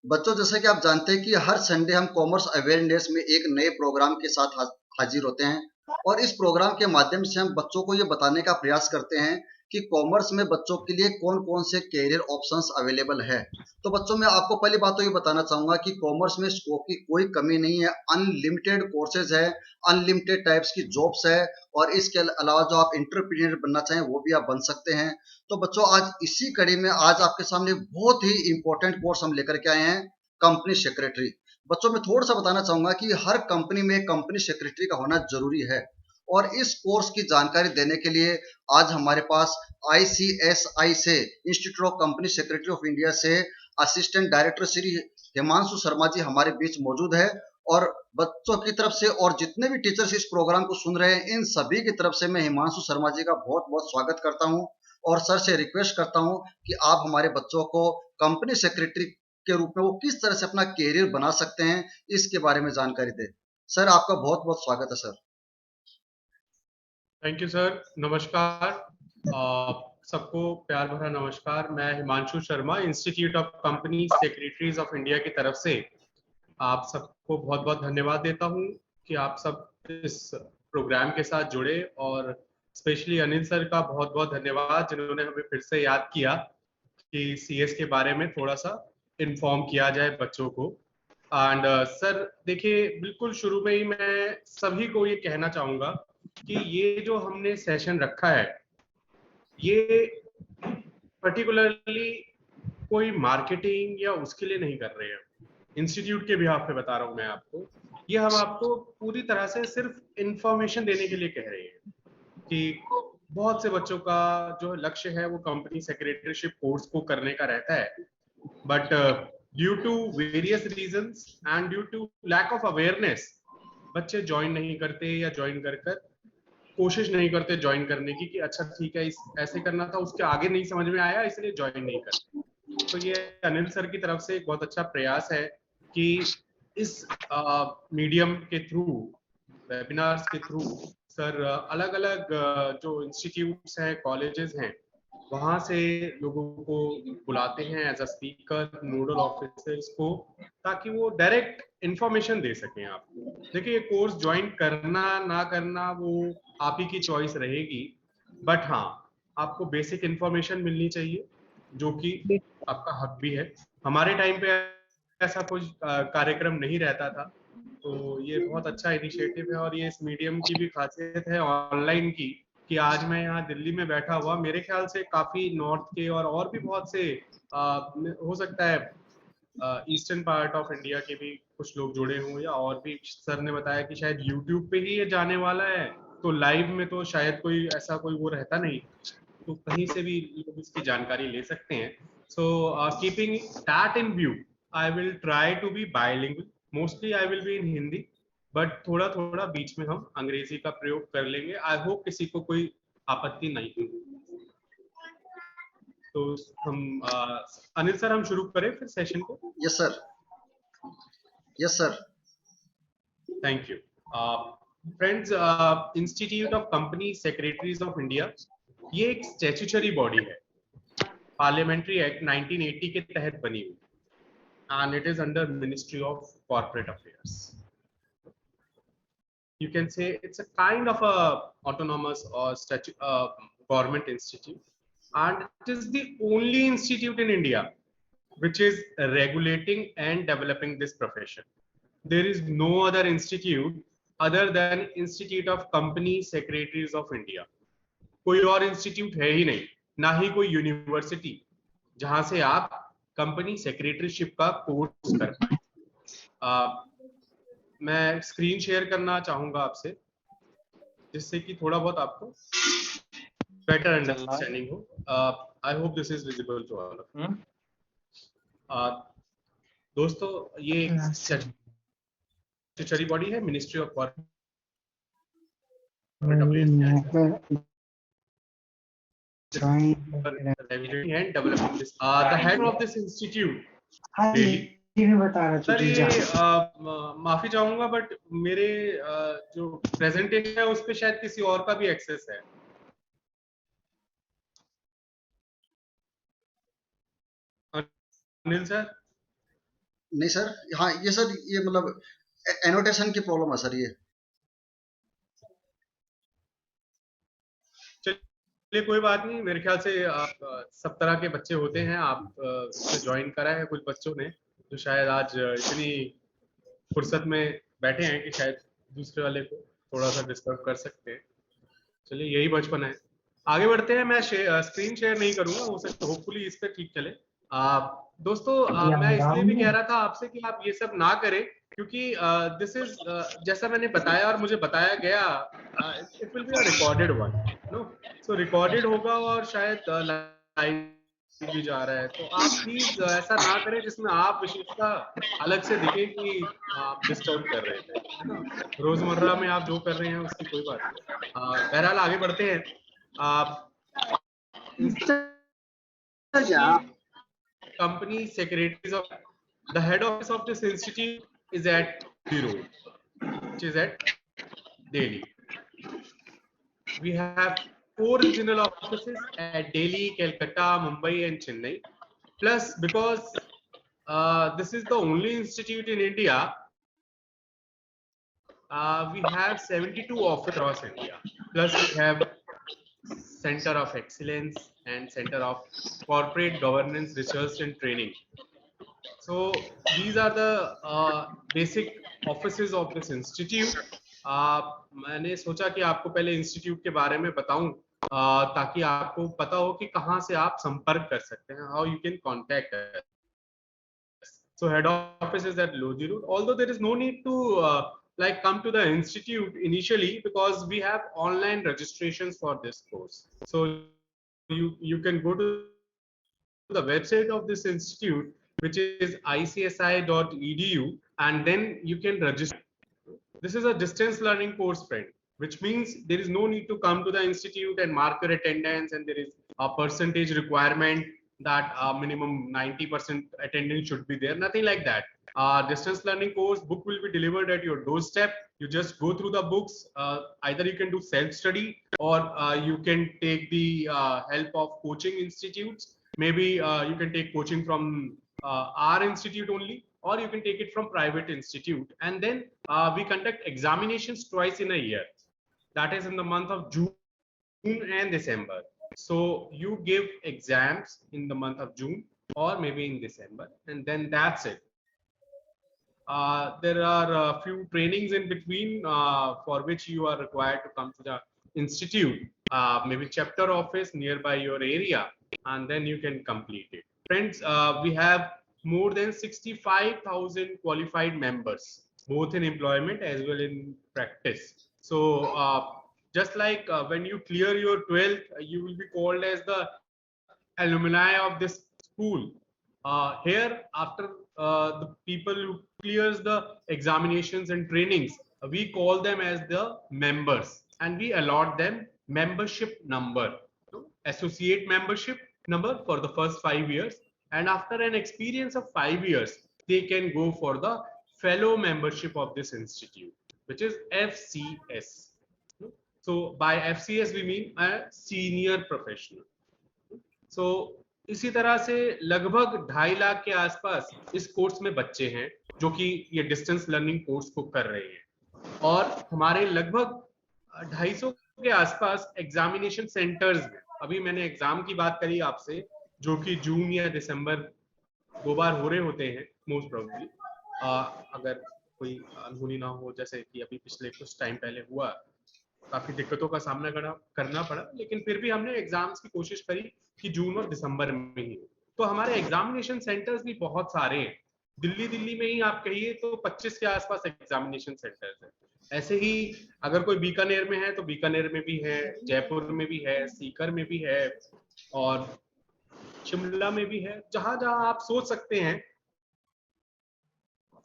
बच्चों, जैसे कि आप जानते हैं कि हर संडे हम कॉमर्स अवेयरनेस में एक नए प्रोग्राम के साथ हाजिर होते हैं और इस प्रोग्राम के माध्यम से हम बच्चों को ये बताने का प्रयास करते हैं कि कॉमर्स में बच्चों के लिए कौन-कौन से कैरियर ऑप्शंस अवेलेबल है। तो बच्चों, मैं आपको पहली बात तो ये बताना चाहूँगा कि कॉमर्स में स्कोप की कोई कमी नहीं है, अनलिमिटेड कोर्सेज है, अनलिमिटेड टाइप्स की जॉब्स है और इसके अलावा जो आप एंटरप्रेन्योर बनना चाहें वो भी आप बन सकते हैं। तो बच्चों, आज इसी कड़ी में आज आपके सामने एक बहुत ही इंपॉर्टेंट कोर्स हम लेकर के आए हैं, कंपनी सेक्रेटरी। बच्चों, मैं थोड़ा सा बताना चाहूंगा कि हर कंपनी में कंपनी सेक्रेटरी का होना जरूरी है और इस कोर्स की जानकारी देने के लिए आज हमारे पास ICSI से, institute of company secretary of India से असिस्टेंट डायरेक्टर श्री हिमांशु शर्मा जी हमारे बीच मौजूद है। और बच्चों की तरफ से और जितने भी टीचर्स इस प्रोग्राम को सुन रहे हैं, इन सभी की तरफ से मैं हिमांशु शर्मा जी का बहुत बहुत स्वागत करता हूं और सर से रिक्वेस्ट करता हूं कि आप हमारे बच्चों को कंपनी सेक्रेटरी के रूप में वो किस तरह से अपना कैरियर बना सकते हैं, इसके बारे में जानकारी दें। सर, आपका बहुत बहुत स्वागत है सर। Thank you sir. नमस्कार। सबको प्यार भरा नमस्कार। मैं Himanshu Sharma, institute of company secretaries of India की तरफ से आप सबको बहुत बहुत धन्यवाद देता हूं कि आप सब इस प्रोग्राम के साथ जुड़े, और स्पेशली अनिल सर का बहुत बहुत धन्यवाद जिन्होंने हमें फिर से याद किया कि CS के बारे में थोड़ा सा इन्फॉर्म किया जाए बच्चों को। एंड सर देखिए, बिल्कुल शुरू में ही मैं सभी को ये कहना चाहूंगा कि ये जो हमने सेशन रखा है, ये पर्टिकुलरली कोई मार्केटिंग या उसके लिए नहीं कर रहे हैं। इंस्टीट्यूट के बिहाफ पे बता रहा हूँ मैं आपको। ये हम आपको पूरी तरह से सिर्फ इंफॉर्मेशन देने के लिए कह रहे हैं कि बहुत से बच्चों का जो लक्ष्य है वो कंपनी सेक्रेटरीशिप कोर्स को करने का रहता है, but due to various reasons and due to lack of awareness बच्चे ज्वाइन नहीं करते या ज्वाइन कर कर कोशिश नहीं करते ज्वाइन करने की कि अच्छा ठीक है, इस ऐसे करना था, उसके आगे नहीं समझ में आया इसलिए ज्वाइन नहीं करते। तो ये अनिल सर की तरफ से एक बहुत अच्छा प्रयास है कि इस मीडियम के थ्रू, वेबिनार्स के थ्रू सर अलग अलग जो इंस्टीट्यूट्स हैं, कॉलेजेस हैं, वहां से लोगों को बुलाते हैं as a speaker, nodal officers को, ताकि वो डायरेक्ट इंफॉर्मेशन दे सकें आपको। देखिए, कोर्स ज्वाइन करना ना करना वो आप ही की चॉइस रहेगी, बट हाँ, आपको बेसिक इंफॉर्मेशन मिलनी चाहिए जो कि आपका हक भी है। हमारे टाइम पे ऐसा कोई कार्यक्रम नहीं रहता था, तो ये बहुत अच्छा इनिशिएटिव है और ये इस मीडियम की भी खासियत है ऑनलाइन की कि आज मैं यहाँ दिल्ली में बैठा हुआ, मेरे ख्याल से काफी नॉर्थ के और भी बहुत से हो सकता है ईस्टर्न पार्ट ऑफ इंडिया के भी कुछ लोग जुड़े हों, या और भी सर ने बताया कि शायद यूट्यूब पे ही ये जाने वाला है, तो लाइव में तो शायद कोई ऐसा कोई वो रहता नहीं, तो कहीं से भी लोग इसकी जानकारी ले सकते हैं। So keeping that in view, I will try to be bilingual. Mostly I will be in Hindi, but थोड़ा थोड़ा बीच में हम अंग्रेजी का प्रयोग कर लेंगे। आई होप किसी को कोई आपत्ति नहीं होगी। तो हम अनिल सर, हम शुरू करें फिर सेशन को। Yes sir. Yes sir. Thank you friends. Institute of company secretaries of India ये एक स्टैट्यूटरी बॉडी है, पार्लियामेंट्री एक्ट 1980 के तहत बनी हुई, and it is under Ministry of Corporate Affairs. You can say it's a kind of a autonomous or government institute, and it is the only institute in India which is regulating and developing this profession. There is no other institute other than Institute of Company Secretaries of India. कोई और institute है ही नहीं, ना ही कोई university जहां से आप company secretaryship का कोर्स कर पाए। मैं स्क्रीन शेयर करना चाहूंगा आपसे, जिससे कि थोड़ा बहुत आपको बेटर अंडरस्टैंडिंग हो। I hope this is visible to all of. दोस्तों, ये स्टैट्यूटरी बॉडी है, ministry of corporate and developing this. The head of this institute, Delhi. Sir ये माफी चाहूंगा, बट मेरे जो प्रेजेंटेशन है उस पे शायद किसी और का भी एक्सेस है। अनिल सर, नहीं सर, हाँ ये सर, ये मतलब एनोटेशन की प्रॉब्लम है सर ये। चलिए कोई बात नहीं, मेरे ख्याल से आप सब तरह के बच्चे होते हैं, आप इसमें ज्वाइन करा है कुछ बच्चों ने जो शायद आज इतनी फुर्सत में बैठे हैं कि शायद दूसरे वाले को थोड़ा सा डिस्टर्ब कर सकते हैं। चलिए यही बचपन है। आगे बढ़ते हैं। मैं स्क्रीन शेयर नहीं करूंगा, हो सकता होपफुली इस पे ठीक चले। दोस्तों मैं इसलिए भी कह रहा था आपसे कि आप ये सब ना करें, क्योंकि दिस इज जैसा मैंने बताया और मुझे बताया गया, it will be a recorded one, no. So recorded होगा और शायद लाइव भी जा रहा है, तो आप प्लीज ऐसा ना करें जिसमें आप विशेषता अलग से दिखे कि आप डिस्टर्ब कर रहे थे, है ना। रोजमर्रा में आप जो कर रहे हैं उसकी कोई बात नहीं। बहरहाल आगे बढ़ते हैं। institute company secretaries of the head office of this institute is at the road, which is at Delhi. We have 4 regional offices at Delhi, Calcutta, Mumbai, and Chennai. Plus, because this is the only institute in India, we have 72 offices across India. Plus, we have Center of Excellence and Center of Corporate Governance Research and Training. So these are the basic offices of this institute. मैंने सोचा कि आपको पहले institute के बारे में बताऊं, ताकि आपको पता हो कि कहां से आप संपर्क कर सकते हैं, how you can contact us. So head office is at Lodi Road. Although there is no need to like come to the institute initially, because we have online registrations for this course. So you can go to the website of this institute, which is icsi.edu, and then you can register. This is a distance learning course, friend, which means there is no need to come to the institute and mark your attendance, and there is a percentage requirement that minimum 90% attendance should be there. Nothing like that. Distance learning course book will be delivered at your doorstep. You just go through the books. Either you can do self-study, or you can take the help of coaching institutes. Maybe you can take coaching from our institute only, or you can take it from private institute. And then we conduct examinations twice in a year. That is in the month of June and December. So you give exams in the month of June or maybe in December, and then that's it. There are a few trainings in between for which you are required to come to the institute, maybe chapter office nearby your area, and then you can complete it. Friends, we have more than 65,000 qualified members, both in employment as well in practice. So just like when you clear your 12th, you will be called as the alumni of this school. Here, after the people who clears the examinations and trainings, we call them as the members, and we allot them membership number, associate membership number for the first 5 years, and after an experience of 5 years, they can go for the fellow membership of this institute, which is FCS. So by FCS we mean a senior professional. सो इसी तरह से लगभग 2.5 लाख के आसपास इस course में बच्चे हैं जो कि ये डिस्टेंस लर्निंग कोर्स को कर रहे हैं, और हमारे लगभग 250 के आसपास एग्जामिनेशन सेंटर्स में, अभी मैंने एग्जाम की बात करी आपसे, जो कि जून या दिसंबर 2 बार हो रहे होते हैं मोस्ट प्रोबेबली, अगर कोई अनहोनी ना हो, जैसे कि अभी पिछले कुछ टाइम पहले हुआ, काफी दिक्कतों का सामना करना पड़ा, लेकिन फिर भी हमने एग्जाम्स की कोशिश करी कि जून और दिसंबर में ही हो। तो हमारे एग्जामिनेशन सेंटर्स भी बहुत सारे हैं। दिल्ली में ही आप कहिए तो 25 के आसपास एग्जामिनेशन सेंटर्स हैं। ऐसे ही अगर कोई बीकानेर में है तो बीकानेर में भी है, जयपुर में भी है, सीकर में भी है, और शिमला में भी है। जहां जहां आप सोच सकते हैं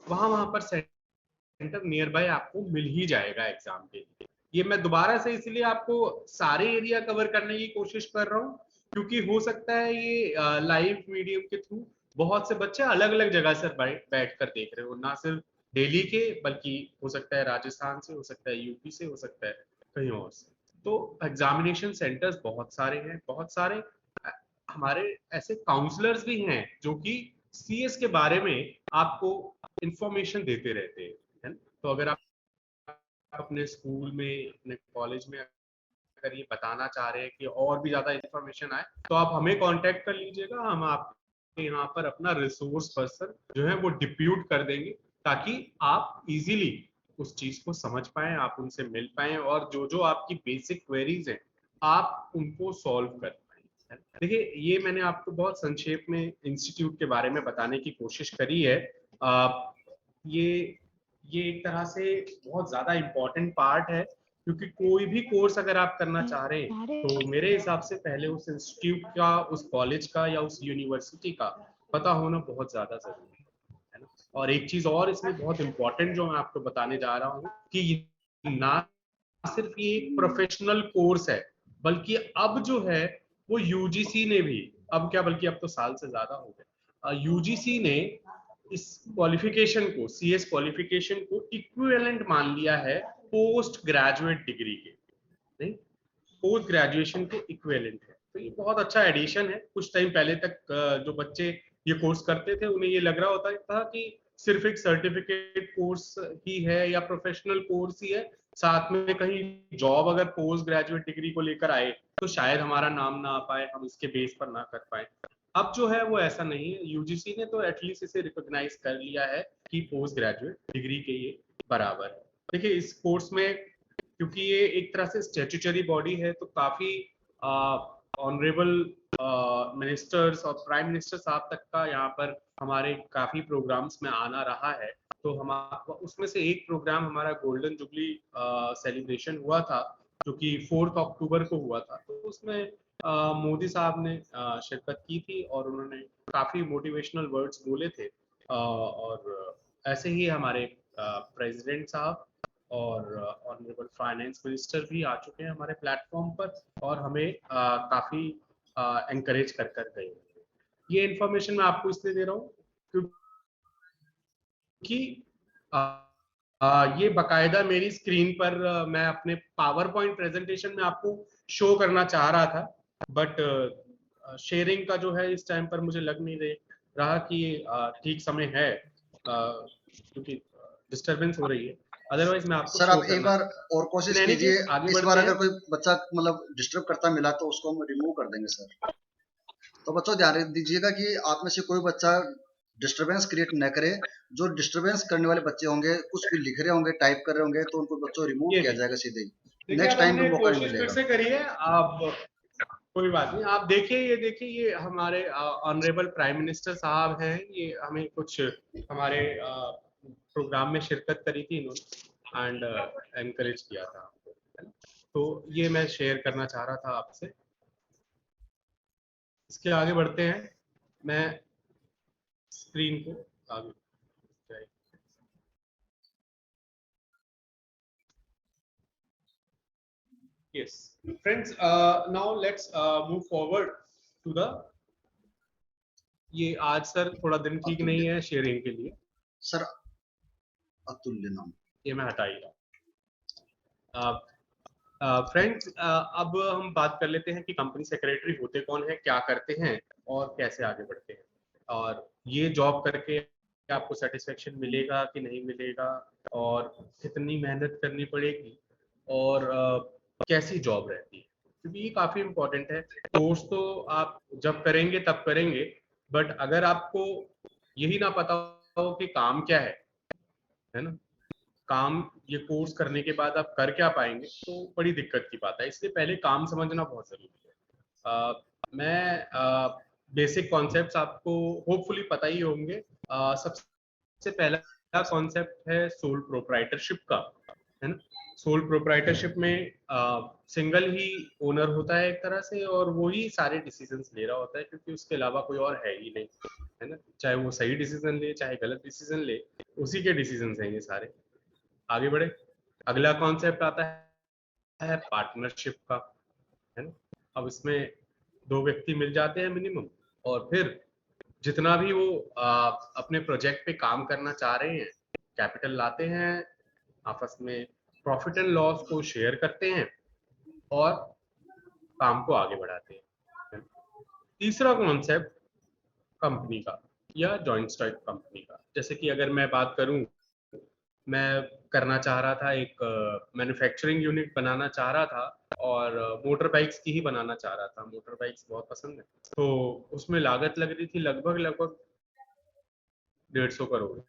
वहां पर सेंटर नियर बाय आपको मिल ही जाएगा एग्जाम के लिए। ये मैं दोबारा से इसलिए आपको सारे एरिया कवर करने की कोशिश कर रहा हूँ, क्योंकि हो सकता है ये लाइव मीडियम के थ्रू बहुत से बच्चे अलग अलग जगह से बैठ कर देख रहे हो, ना सिर्फ दिल्ली के, बल्कि हो सकता है राजस्थान से, हो सकता है यूपी से, हो सकता है कहीं और से। तो एग्जामिनेशन सेंटर्स बहुत सारे हैं, बहुत सारे। हमारे ऐसे काउंसलर्स भी हैं जो कि सीएस के बारे में आपको इंफॉर्मेशन देते रहते हैं, है ना? तो अगर आप अपने स्कूल में, अपने कॉलेज में अगर ये बताना चाह रहे हैं कि और भी ज्यादा इंफॉर्मेशन आए, तो आप हमें कांटेक्ट कर लीजिएगा। हम आपके यहाँ पर अपना रिसोर्स पर्सन जो है वो डिप्यूट कर देंगे, ताकि आप इजीली उस चीज को समझ पाए, आप उनसे मिल पाए, और जो जो आपकी बेसिक क्वेरीज हैं आप उनको सॉल्व कर पाए। देखिए, ये मैंने आपको बहुत संक्षेप में इंस्टीट्यूट के बारे में बताने की कोशिश करी है। ये ये एक तरह से बहुत ज्यादा इम्पोर्टेंट पार्ट है, क्योंकि कोई भी कोर्स अगर आप करना चाह रहे हैं तो मेरे हिसाब से पहले उस इंस्टीट्यूट का, उस कॉलेज का या उस यूनिवर्सिटी का पता होना बहुत ज्यादा जरूरी है ना। और एक चीज और इसमें बहुत इम्पोर्टेंट जो मैं आपको बताने जा रहा हूँ कि ना सिर्फ ये एक प्रोफेशनल कोर्स है, बल्कि अब जो है वो यूजीसी ने भी, अब क्या बल्कि अब तो साल से ज्यादा हो गए, यूजीसी ने इस क्वालिफिकेशन को, सीएस क्वालिफिकेशन को इक्विवेलेंट मान लिया है पोस्ट ग्रेजुएट डिग्री के, नहीं, पोस्ट ग्रेजुएशन के इक्विवेलेंट है। तो ये बहुत अच्छा एडिशन है। कुछ टाइम पहले तक जो बच्चे ये कोर्स करते थे उन्हें ये लग रहा होता था कि सिर्फ एक सर्टिफिकेट कोर्स ही है या प्रोफेशनल कोर्स ही है, साथ में कहीं जॉब अगर पोस्ट ग्रेजुएट डिग्री को लेकर आए तो शायद हमारा नाम ना आ पाए, हम इसके बेस पर ना कर पाए। अब जो है वो ऐसा नहीं है, यूजीसी ने तो एटलीस्ट इसे रिकॉग्नाइज कर लिया है कि पोस्ट ग्रेजुएट डिग्री के ये बराबर है। देखिए, इस कोर्स में क्योंकि ये एक तरह से स्टैट्यूटरी बॉडी है, तो काफी ऑनरेबल मिनिस्टर्स और प्राइम मिनिस्टर साहब तक का यहाँ पर हमारे काफी प्रोग्राम्स में आना रहा है। तो हम उसमें से एक प्रोग्राम हमारा गोल्डन जुबली सेलिब्रेशन हुआ था, जो कि 4 अक्टूबर को हुआ था। तो उसमें मोदी साहब ने शिरकत की थी और उन्होंने काफी मोटिवेशनल वर्ड्स बोले थे। और ऐसे ही हमारे प्रेसिडेंट साहब और ऑनरेबल फाइनेंस मिनिस्टर भी आ चुके हैं हमारे प्लेटफॉर्म पर, और हमें काफी एनकरेज कर कर गए। ये इन्फॉर्मेशन मैं आपको इसलिए दे रहा हूँ क्योंकि ये बकायदा मेरी स्क्रीन पर मैं अपने पावर पॉइंट प्रेजेंटेशन में आपको शो करना चाह रहा था, बट शेयरिंग का जो है इस टाइम पर मुझे लग नहीं रहा कि ठीक समय है, क्योंकि डिस्टरबेंस हो रही है। अदरवाइज मैं आपको सर शो आप एक करना बार चाहता और हूँ। कोशिश इन एनी कीजिए। केस आगे इस बार बढ़ते अगर हैं। कोई बच्चा मतलब डिस्टर्ब करता मिला तो उसको हम रिमूव कर देंगे सर। तो बच्चों ध्यान दीजिएगा कि आप में से कोई बच्चा डिस्टरबेंस क्रिएट न करे। जो डिस्टरबेंस करने वाले बच्चे होंगे, कुछ भी लिख रहे होंगे, टाइप कर रहे होंगे, तो उनको बच्चों रिमूव ये किया देखिए, जाएगा सीधे ही। देखिए नेक्स्ट अब टाइम पे हमने मौका नहीं कोशिश फिर मिलेगा। से करी है। आप कोई बात नहीं, आप देखिए, ये देखिए, ये हमारे ऑनरेबल प्राइम मिनिस्टर साहब हैं। ये हमें कुछ हमारे प्रोग्राम में शिरकत करी थी इन्होंने, एंड एनकरेज किया था हमको, है ना? तो ये मैं शेयर करना चाह रहा था आपसे। इसके आगे बढ़ते हैं। मैं स्क्रीन को आगे, yes friends, now let's move forward to the, ये आज सर थोड़ा दिन ठीक नहीं अतुल्य है शेयरिंग के लिए, सर, अतुल्य नाम। ये मैं हटा ही रहा। फ्रेंड्स, अब हम बात कर लेते हैं कि कंपनी सेक्रेटरी होते कौन है, क्या करते हैं और कैसे आगे बढ़ते हैं, और ये जॉब करके आपको सेटिस्फेक्शन मिलेगा कि नहीं मिलेगा, और कितनी मेहनत करनी पड़ेगी, और कैसी जॉब रहती है, क्योंकि ये काफी इंपॉर्टेंट है। कोर्स तो आप जब करेंगे तब करेंगे, बट अगर आपको यही ना पता हो कि काम क्या है ना, काम ये कोर्स करने के बाद आप कर क्या पाएंगे, तो बड़ी दिक्कत की बात है। इसलिए पहले काम समझना बहुत जरूरी है। मैं बेसिक कॉन्सेप्ट्स आपको होपफुली पता ही होंगे। सबसे पहला कॉन्सेप्ट है सोल प्रोप्राइटरशिप का, है ना। सोल प्रोप्राइटरशिप में सिंगल ही ओनर होता है एक तरह से, और वो ही सारे डिसीजंस ले रहा होता है, क्योंकि उसके अलावा कोई और है ही नहीं, है ना। चाहे वो सही डिसीजन ले चाहे गलत डिसीजन ले, उसी के डिसीजन हैं ये सारे। आगे बढ़े, अगला कॉन्सेप्ट आता है पार्टनरशिप का, है ना। अब इसमें 2 व्यक्ति मिल जाते हैं मिनिमम, और फिर जितना भी वो अपने प्रोजेक्ट पे काम करना चाह रहे हैं, कैपिटल लाते हैं, आपस में प्रॉफिट एंड लॉस को शेयर करते हैं और काम को आगे बढ़ाते हैं। तीसरा कॉन्सेप्ट कंपनी का, या जॉइंट स्टॉक कंपनी का। जैसे कि अगर मैं बात करूं, मैं करना चाह रहा था, एक मैन्युफैक्चरिंग यूनिट बनाना चाह रहा था और मोटर बाइक्स की ही बनाना चाह रहा था। मोटर बाइक्स बहुत पसंद है, तो उसमें लागत लग रही थी लगभग 150 करोड़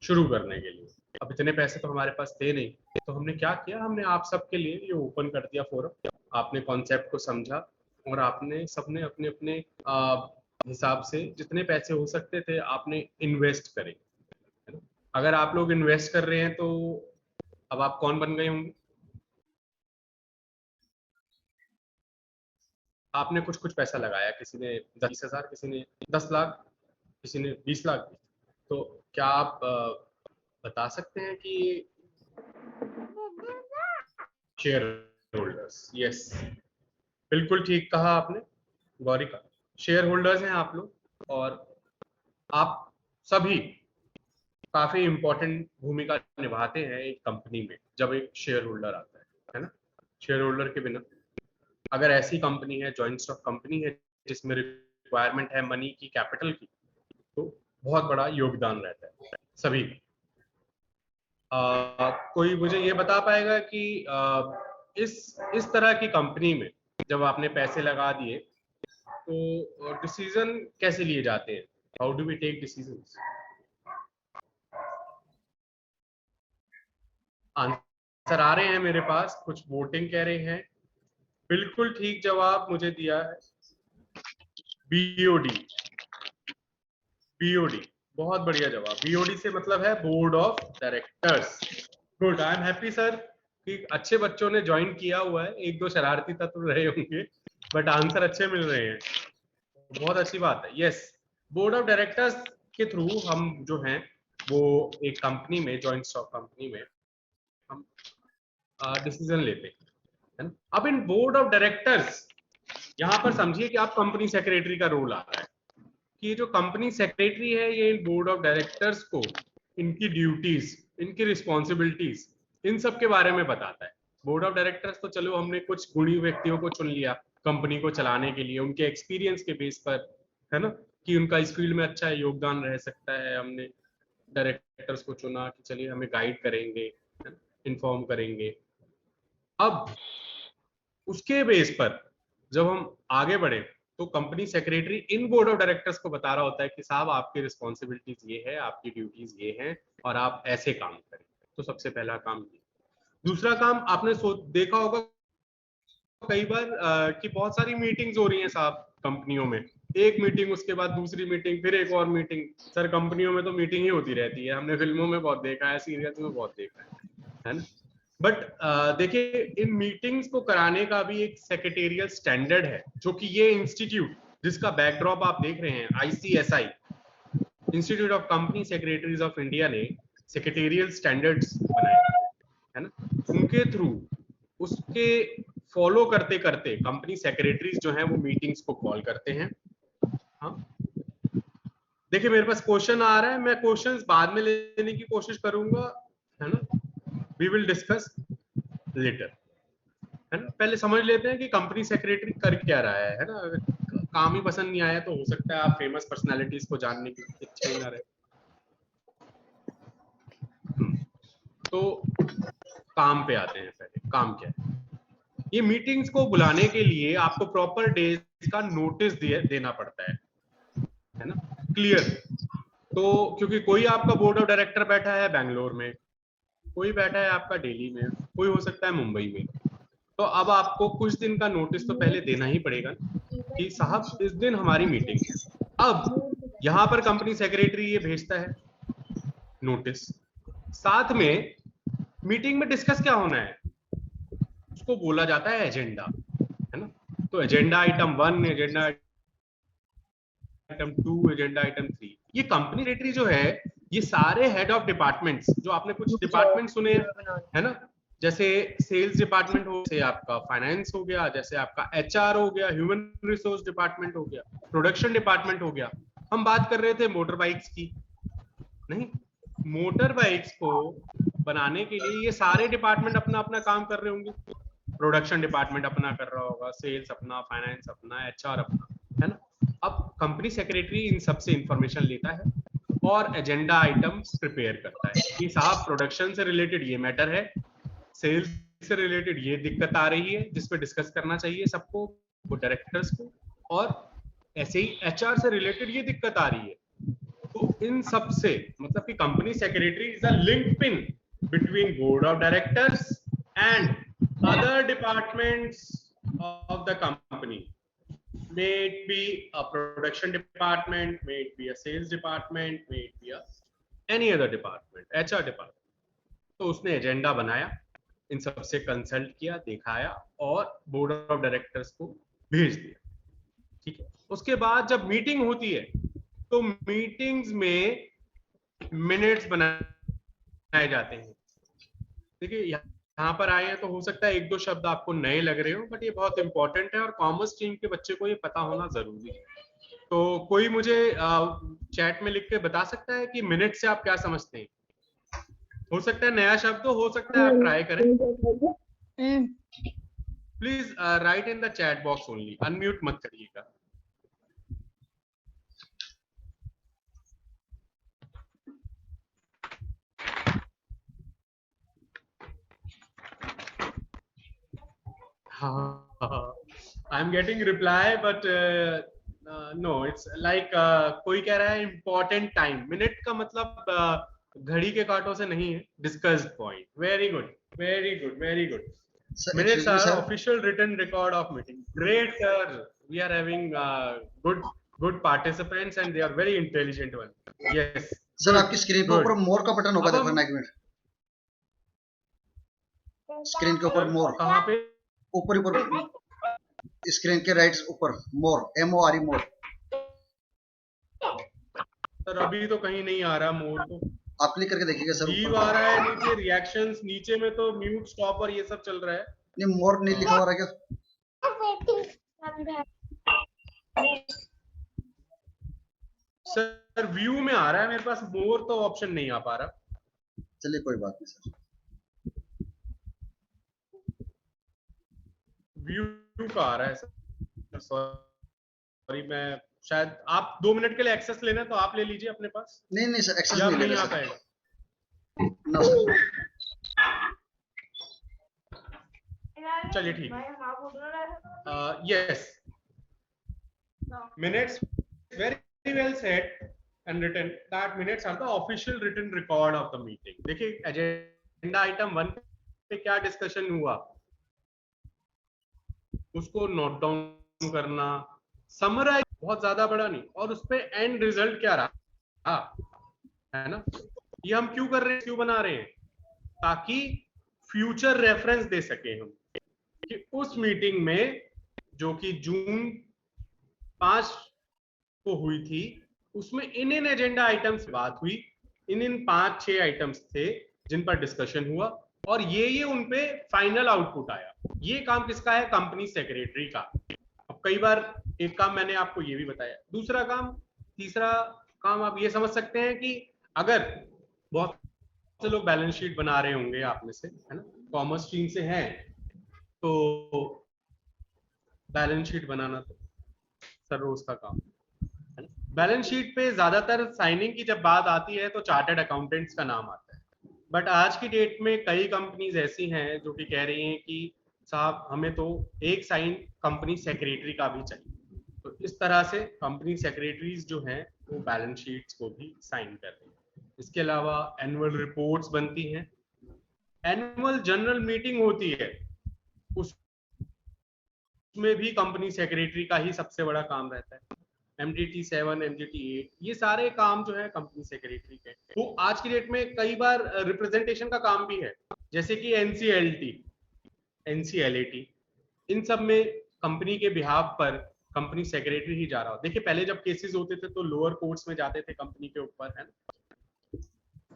शुरू करने के लिए। अब इतने पैसे तो हमारे पास थे नहीं, तो हमने क्या किया, हमने आप सबके लिए ये ओपन कर दिया फोरम। आपने कॉन्सेप्ट को समझा और आपने सबने अपने अपने हिसाब से जितने पैसे हो सकते थे आपने इन्वेस्ट करे। अगर आप लोग इन्वेस्ट कर रहे हैं तो अब आप कौन बन गए होंगे? आपने कुछ कुछ पैसा लगाया, किसी ने 10,000, किसी ने 10 लाख, किसी ने 20 लाख दी। तो क्या आप बता सकते हैं कि शेयर होल्डर्स, यस, बिल्कुल ठीक कहा आपने गौरिका, शेयर होल्डर्स हैं आप लोग, और आप सभी काफी इंपॉर्टेंट भूमिका निभाते हैं एक कंपनी में जब एक शेयर होल्डर आता है ना। शेयर होल्डर के बिना, अगर ऐसी कंपनी है, जॉइंट स्टॉक कंपनी है, जिसमें रिक्वायरमेंट है मनी की, कैपिटल की, तो बहुत बड़ा योगदान रहता है सभी। कोई मुझे ये बता पाएगा कि इस तरह की कंपनी में जब आपने पैसे लगा दिए तो डिसीजन कैसे लिए जाते हैं? How do we take decisions? Answer आ रहे हैं मेरे पास, कुछ वोटिंग कह रहे हैं। बिल्कुल ठीक जवाब मुझे दिया है बीओडी। बीओडी, बहुत बढ़िया जवाब। बीओडी से मतलब है board of directors. Good, I am happy sir कि अच्छे बच्चों ने ज्वाइन किया हुआ है। एक दो शरारती तत्व रहे होंगे बट आंसर अच्छे मिल रहे हैं, बहुत अच्छी बात है। यस, बोर्ड ऑफ डायरेक्टर्स के थ्रू हम जो हैं वो एक कंपनी में, जॉइंट स्टॉक कंपनी में हम डिसीजन लेते हैं, है ना। अब इन बोर्ड ऑफ डायरेक्टर्स, यहाँ पर समझिए कि आप कंपनी सेक्रेटरी का रोल आ रहा है कि ये जो कंपनी सेक्रेटरी है ये इन बोर्ड ऑफ डायरेक्टर्स को इनकी ड्यूटीज, इनकी रिस्पॉन्सिबिलिटीज, इन सब के बारे में बताता है। बोर्ड ऑफ डायरेक्टर्स तो चलो हमने कुछ गुणी व्यक्तियों को चुन लिया कंपनी को चलाने के लिए, उनके एक्सपीरियंस के बेस पर, है ना, कि उनका इस फील्ड में अच्छा योगदान रह सकता है। हमने डायरेक्टर्स को चुना कि चलिए हमें गाइड करेंगे, इन्फॉर्म करेंगे। अब उसके बेस पर जब हम आगे बढ़े तो company secretary in board of directors को बता रहा होता है कि साहब आपकी रिस्पॉन्सिबिलिटीज ये है, आपकी ड्यूटीज ये हैं और आप ऐसे काम करें। तो सबसे पहला काम ये। दूसरा काम आपने देखा होगा कई बार कि बहुत सारी मीटिंग्स हो रही हैं साहब कंपनियों में, एक मीटिंग उसके बाद दूसरी मीटिंग, फिर एक और मीटिंग। सर कंपनियों में तो मीटिंग ही होती रहती है, हमने फिल्मों में बहुत देखा है, सीरियल्स में बहुत देखा है ना। बट देखिए इन मीटिंग्स को कराने का भी एक सेक्रेटेरियल स्टैंडर्ड है, जो कि ये इंस्टीट्यूट जिसका बैकड्रॉप आप देख रहे हैं, ICSI, institute of company secretaries of India ने सेक्रेटेरियल स्टैंडर्ड्स बनाए, है ना। उनके थ्रू उसके फॉलो करते करते कंपनी सेक्रेटरीज जो हैं वो मीटिंग्स को कॉल करते हैं। हाँ, देखिए मेरे पास क्वेश्चन आ रहा है, मैं क्वेश्चंस बाद में लेने की कोशिश करूंगा, है ना। वी विल डिस्कस लेटर, है ना। पहले समझ लेते हैं कि कंपनी सेक्रेटरी कर क्या रहा है ना। अगर काम ही पसंद नहीं आया तो हो सकता है आप फेमस पर्सनालिटीज को जानने की इच्छा ही ना रहे। तो काम पे आते हैं, पहले काम क्या है। ये मीटिंग्स को बुलाने के लिए आपको प्रॉपर डेज का नोटिस देना पड़ता है ना, क्लियर। तो क्योंकि कोई आपका बोर्ड ऑफ डायरेक्टर बैठा है बैंगलोर में, कोई बैठा है आपका दिल्ली में, कोई हो सकता है मुंबई में, तो अब आपको कुछ दिन का नोटिस तो पहले देना ही पड़ेगा कि साहब इस दिन हमारी मीटिंग है। अब यहां पर कंपनी सेक्रेटरी ये भेजता है नोटिस, साथ में मीटिंग में डिस्कस क्या होना है उसको बोला जाता है एजेंडा, है ना। तो agenda item 1, agenda item 2, agenda item 3, ये कंपनी सेक्रेटरी जो है ये सारे हेड ऑफ डिपार्टमेंट्स, जो आपने कुछ डिपार्टमेंट सुने है ना, जैसे सेल्स डिपार्टमेंट हो, जैसे आपका फाइनेंस हो गया, जैसे आपका एचआर हो गया, ह्यूमन रिसोर्स डिपार्टमेंट हो गया, प्रोडक्शन डिपार्टमेंट हो गया। हम बात कर रहे थे मोटर बाइक्स की, नहीं, मोटर बाइक्स को बनाने के लिए ये सारे डिपार्टमेंट अपना अपना काम कर रहे होंगे। प्रोडक्शन डिपार्टमेंट अपना कर रहा होगा, सेल्स अपना, फाइनेंस अपना, एचआर अपना, है ना। अब कंपनी सेक्रेटरी इन सब से इंफॉर्मेशन लेता है और एजेंडा आइटम्स प्रिपेयर करता है कि साहब प्रोडक्शन से रिलेटेड ये मैटर है, सेल्स से रिलेटेड ये दिक्कत आ रही है जिस पे डिस्कस करना चाहिए सबको, वो डायरेक्टर्स को, और ऐसे ही एचआर से रिलेटेड ये दिक्कत आ रही है। तो इन सब से मतलब कि company secretary is a link pin between board of directors and other departments of the company, may it be a production department, may it be a sales department, may it be a any other department, HR department। तो उसने agenda बनाया, इन सब से consult किया, दिखाया और board of directors को भेज दिया। ठीक है, उसके बाद जब मीटिंग होती है तो मीटिंग्स में मिनट्स बनाए जाते हैं। देखिए यहाँ पर आए हैं तो हो सकता है एक दो शब्द आपको नए लग रहे हो, बट ये बहुत इंपॉर्टेंट है और कॉमर्स स्ट्रीम के बच्चे को ये पता होना जरूरी है। तो कोई मुझे चैट में लिख के बता सकता है कि मिनट से आप क्या समझते हैं? हो सकता है नया शब्द हो सकता है आप ट्राई करें। Please write in the chat box only, unmute मत करिएगा। I am getting reply but no, it's like कोई कह रहा है इंपॉर्टेंट टाइम। मिनट का मतलब घड़ी के कांटों से नहीं है, discussed point. Very good, very good, very good. Minutes are official written record of meeting. Great, sir. We are having good participants and they are very intelligent one. Yes. Sir आपकी screen के ऊपर मोर का button होगा, देखो ना एक minute. Screen के ऊपर मोर कहाँ पे? ऊपर स्क्रीन के राइट ऊपर मोर, MORE मोर। सर अभी तो कहीं नहीं आ रहा मोर, तो आप क्लिक करके देखिएगा सर। लीव आ रहा है नीचे, रिएक्शंस नीचे में तो म्यूट, स्टॉप और ये सब चल रहा है। नहीं मोर नहीं लिखा हुआ क्या? सर व्यू में आ रहा है मेरे पास, मोर तो ऑप्शन नहीं आ पा रहा। चलिए कोई बात नहीं सर। व्यू का आ रहा है सर, सॉरी। मैं शायद आप 2 मिनट के लिए एक्सेस लेना तो आप ले लीजिए अपने पास। नहीं सर, एक्सेस नहीं आ पाएगा ना सर। चलिए ठीक। Yes, minutes, very well said and written that minutes are the official written record of the meeting। देखिए एजेंडा आइटम 1 पे क्या डिस्कशन हुआ उसको नोट डाउन करना, समराइज, बहुत ज्यादा बड़ा नहीं, और उस पे एंड रिजल्ट क्या रहा, है ना। ये हम क्यों कर रहे हैं, क्यों बना रहे हैं? ताकि फ्यूचर रेफरेंस दे सके हम कि उस मीटिंग में जो कि जून 5 को हुई थी, उसमें इन एजेंडा आइटम्स बात हुई, इन 5-6 आइटम्स थे जिन पर डिस्कशन हुआ और ये उन पे फाइनल आउटपुट आया। ये काम किसका है? कंपनी सेक्रेटरी का। अब कई बार एक काम मैंने आपको ये भी बताया, दूसरा काम, तीसरा काम आप ये समझ सकते हैं कि अगर बहुत से लोग बैलेंस शीट बना रहे होंगे आप में से, है ना, कॉमर्स स्ट्रीम से हैं, तो बैलेंस शीट बनाना तो सर रोज का काम है। बैलेंस शीट पे ज्यादातर साइनिंग की जब बात आती है तो चार्टर्ड अकाउंटेंट्स का नाम आता है, बट आज की डेट में कई कंपनीज ऐसी हैं जो कि कह रही हैं कि साहब हमें तो एक साइन कंपनी सेक्रेटरी का भी चाहिए। तो इस तरह से कंपनी सेक्रेटरीज जो हैं वो बैलेंस शीट्स को भी साइन कर रही हैं। इसके अलावा एनुअल रिपोर्ट्स बनती हैं, एनुअल जनरल मीटिंग होती है, उसमें भी कंपनी सेक्रेटरी का ही सबसे बड़ा काम रहता है। MDT 7, MDT 8, ये सारे काम जो है कंपनी सेक्रेटरी के। तो आज की डेट में कई बार रिप्रेजेंटेशन का काम भी है, जैसे कि NCLT, NCLAT, इन सब में कंपनी के बिहाफ पर कंपनी सेक्रेटरी ही जा रहा हो। देखिए पहले जब केसेस होते थे तो लोअर कोर्ट्स में जाते थे कंपनी के ऊपर, है ना,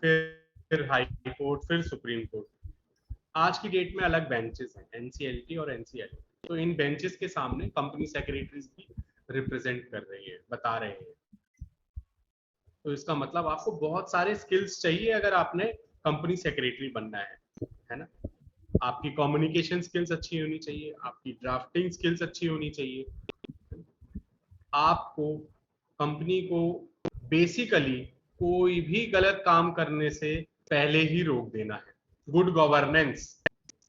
फिर हाई कोर्ट, फिर सुप्रीम कोर्ट। आज की डेट में अलग बेंचेस हैं, NCLT और NCLAT। तो इन बेंचेस के सामने कंपनी सेक्रेटरीज भी रिप्रेजेंट कर रही है, बता रहे हैं। तो इसका मतलब आपको बहुत सारे स्किल्स चाहिए अगर आपने कंपनी सेक्रेटरी बनना है ना। आपकी कम्युनिकेशन स्किल्स अच्छी होनी चाहिए, आपकी ड्राफ्टिंग स्किल्स अच्छी होनी चाहिए, आपको कंपनी को बेसिकली कोई भी गलत काम करने से पहले ही रोक देना है। Good governance.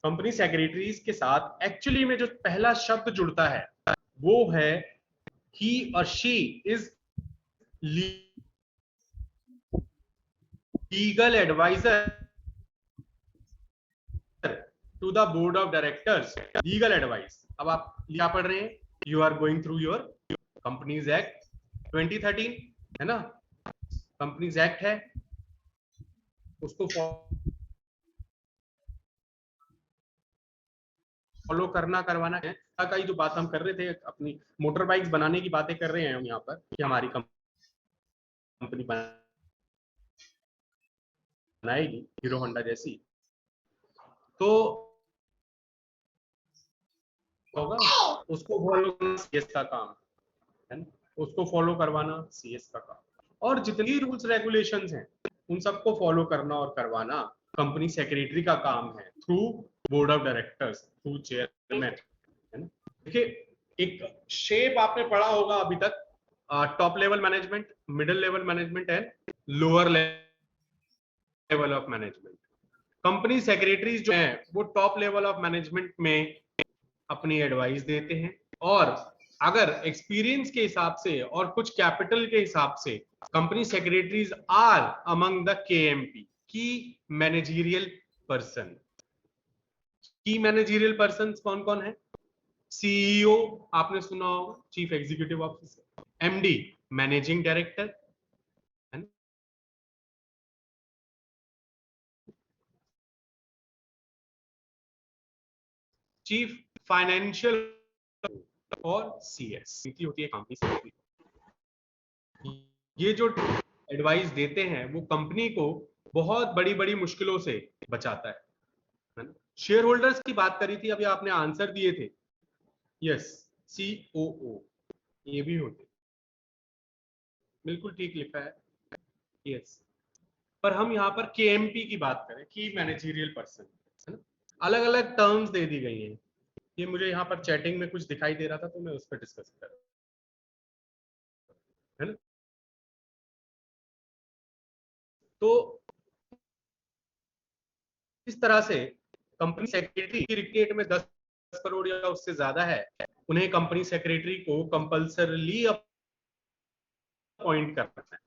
कंपनी सेक्रेटरीज के साथ एक्चुअली में जो पहला शब्द जुड़ता है वो है he or she is legal advisor to the board of directors। Legal advice. अब आप क्या पढ़ रहे हैं? You are going through your companies act 2013, है ना? कंपनीज एक्ट है, उसको फॉलो करना करवाना है। का जो बात हम कर रहे थे, अपनी मोटर बाइक्स बनाने की बातें कर रहे हैं हम यहाँ पर कि हमारी कंपनी बनाएगी हीरो होंडा जैसी, तो होगा उसको फॉलो करना सीएस का काम है ना, उसको फॉलो करवाना सीएस का काम। और जितनी रूल्स रेगुलेशंस हैं उन सबको फॉलो करना और करवाना कंपनी सेक्रेटरी का काम है, through board of directors, through chairman, है ना। देखिए, एक शेप आपने पढ़ा होगा अभी तक, top level management, middle level management and lower level of management. Company secretaries जो हैं वो टॉप लेवल ऑफ मैनेजमेंट में अपनी एडवाइस देते हैं, और अगर एक्सपीरियंस के हिसाब से और कुछ कैपिटल के हिसाब से company secretaries are among the KMP, key managerial person. Key managerial person कौन कौन है? सीईओ आपने सुना होगा, chief executive officer, MD managing director, है ना, चीफ फाइनेंशियल और सीएस होती है कंपनी सेक्रेटरी। ये जो एडवाइस देते हैं वो कंपनी को बहुत बड़ी बड़ी मुश्किलों से बचाता है ना। शेयर होल्डर्स की बात करी थी, अभी आपने आंसर दिए थे, यस, सीओओ ये भी होते, बिल्कुल ठीक लिखा है, यस। पर हम यहाँ पर केएमपी की बात करें, की मैनेजरियल पर्सन, है ना। अलग अलग टर्म्स दे दी गई हैं, ये मुझे यहाँ पर चैटिंग में कुछ दिखाई दे रहा था तो मैं उस पर डिस्कस कर रहा है ना। तो इस तरह से कंपनी सेक्रेटरी की रिकेट में 10 करोड़ या उससे ज्यादा है, उन्हें कंपनी सेक्रेटरी को कंपल्सरली अपॉइंट करना है।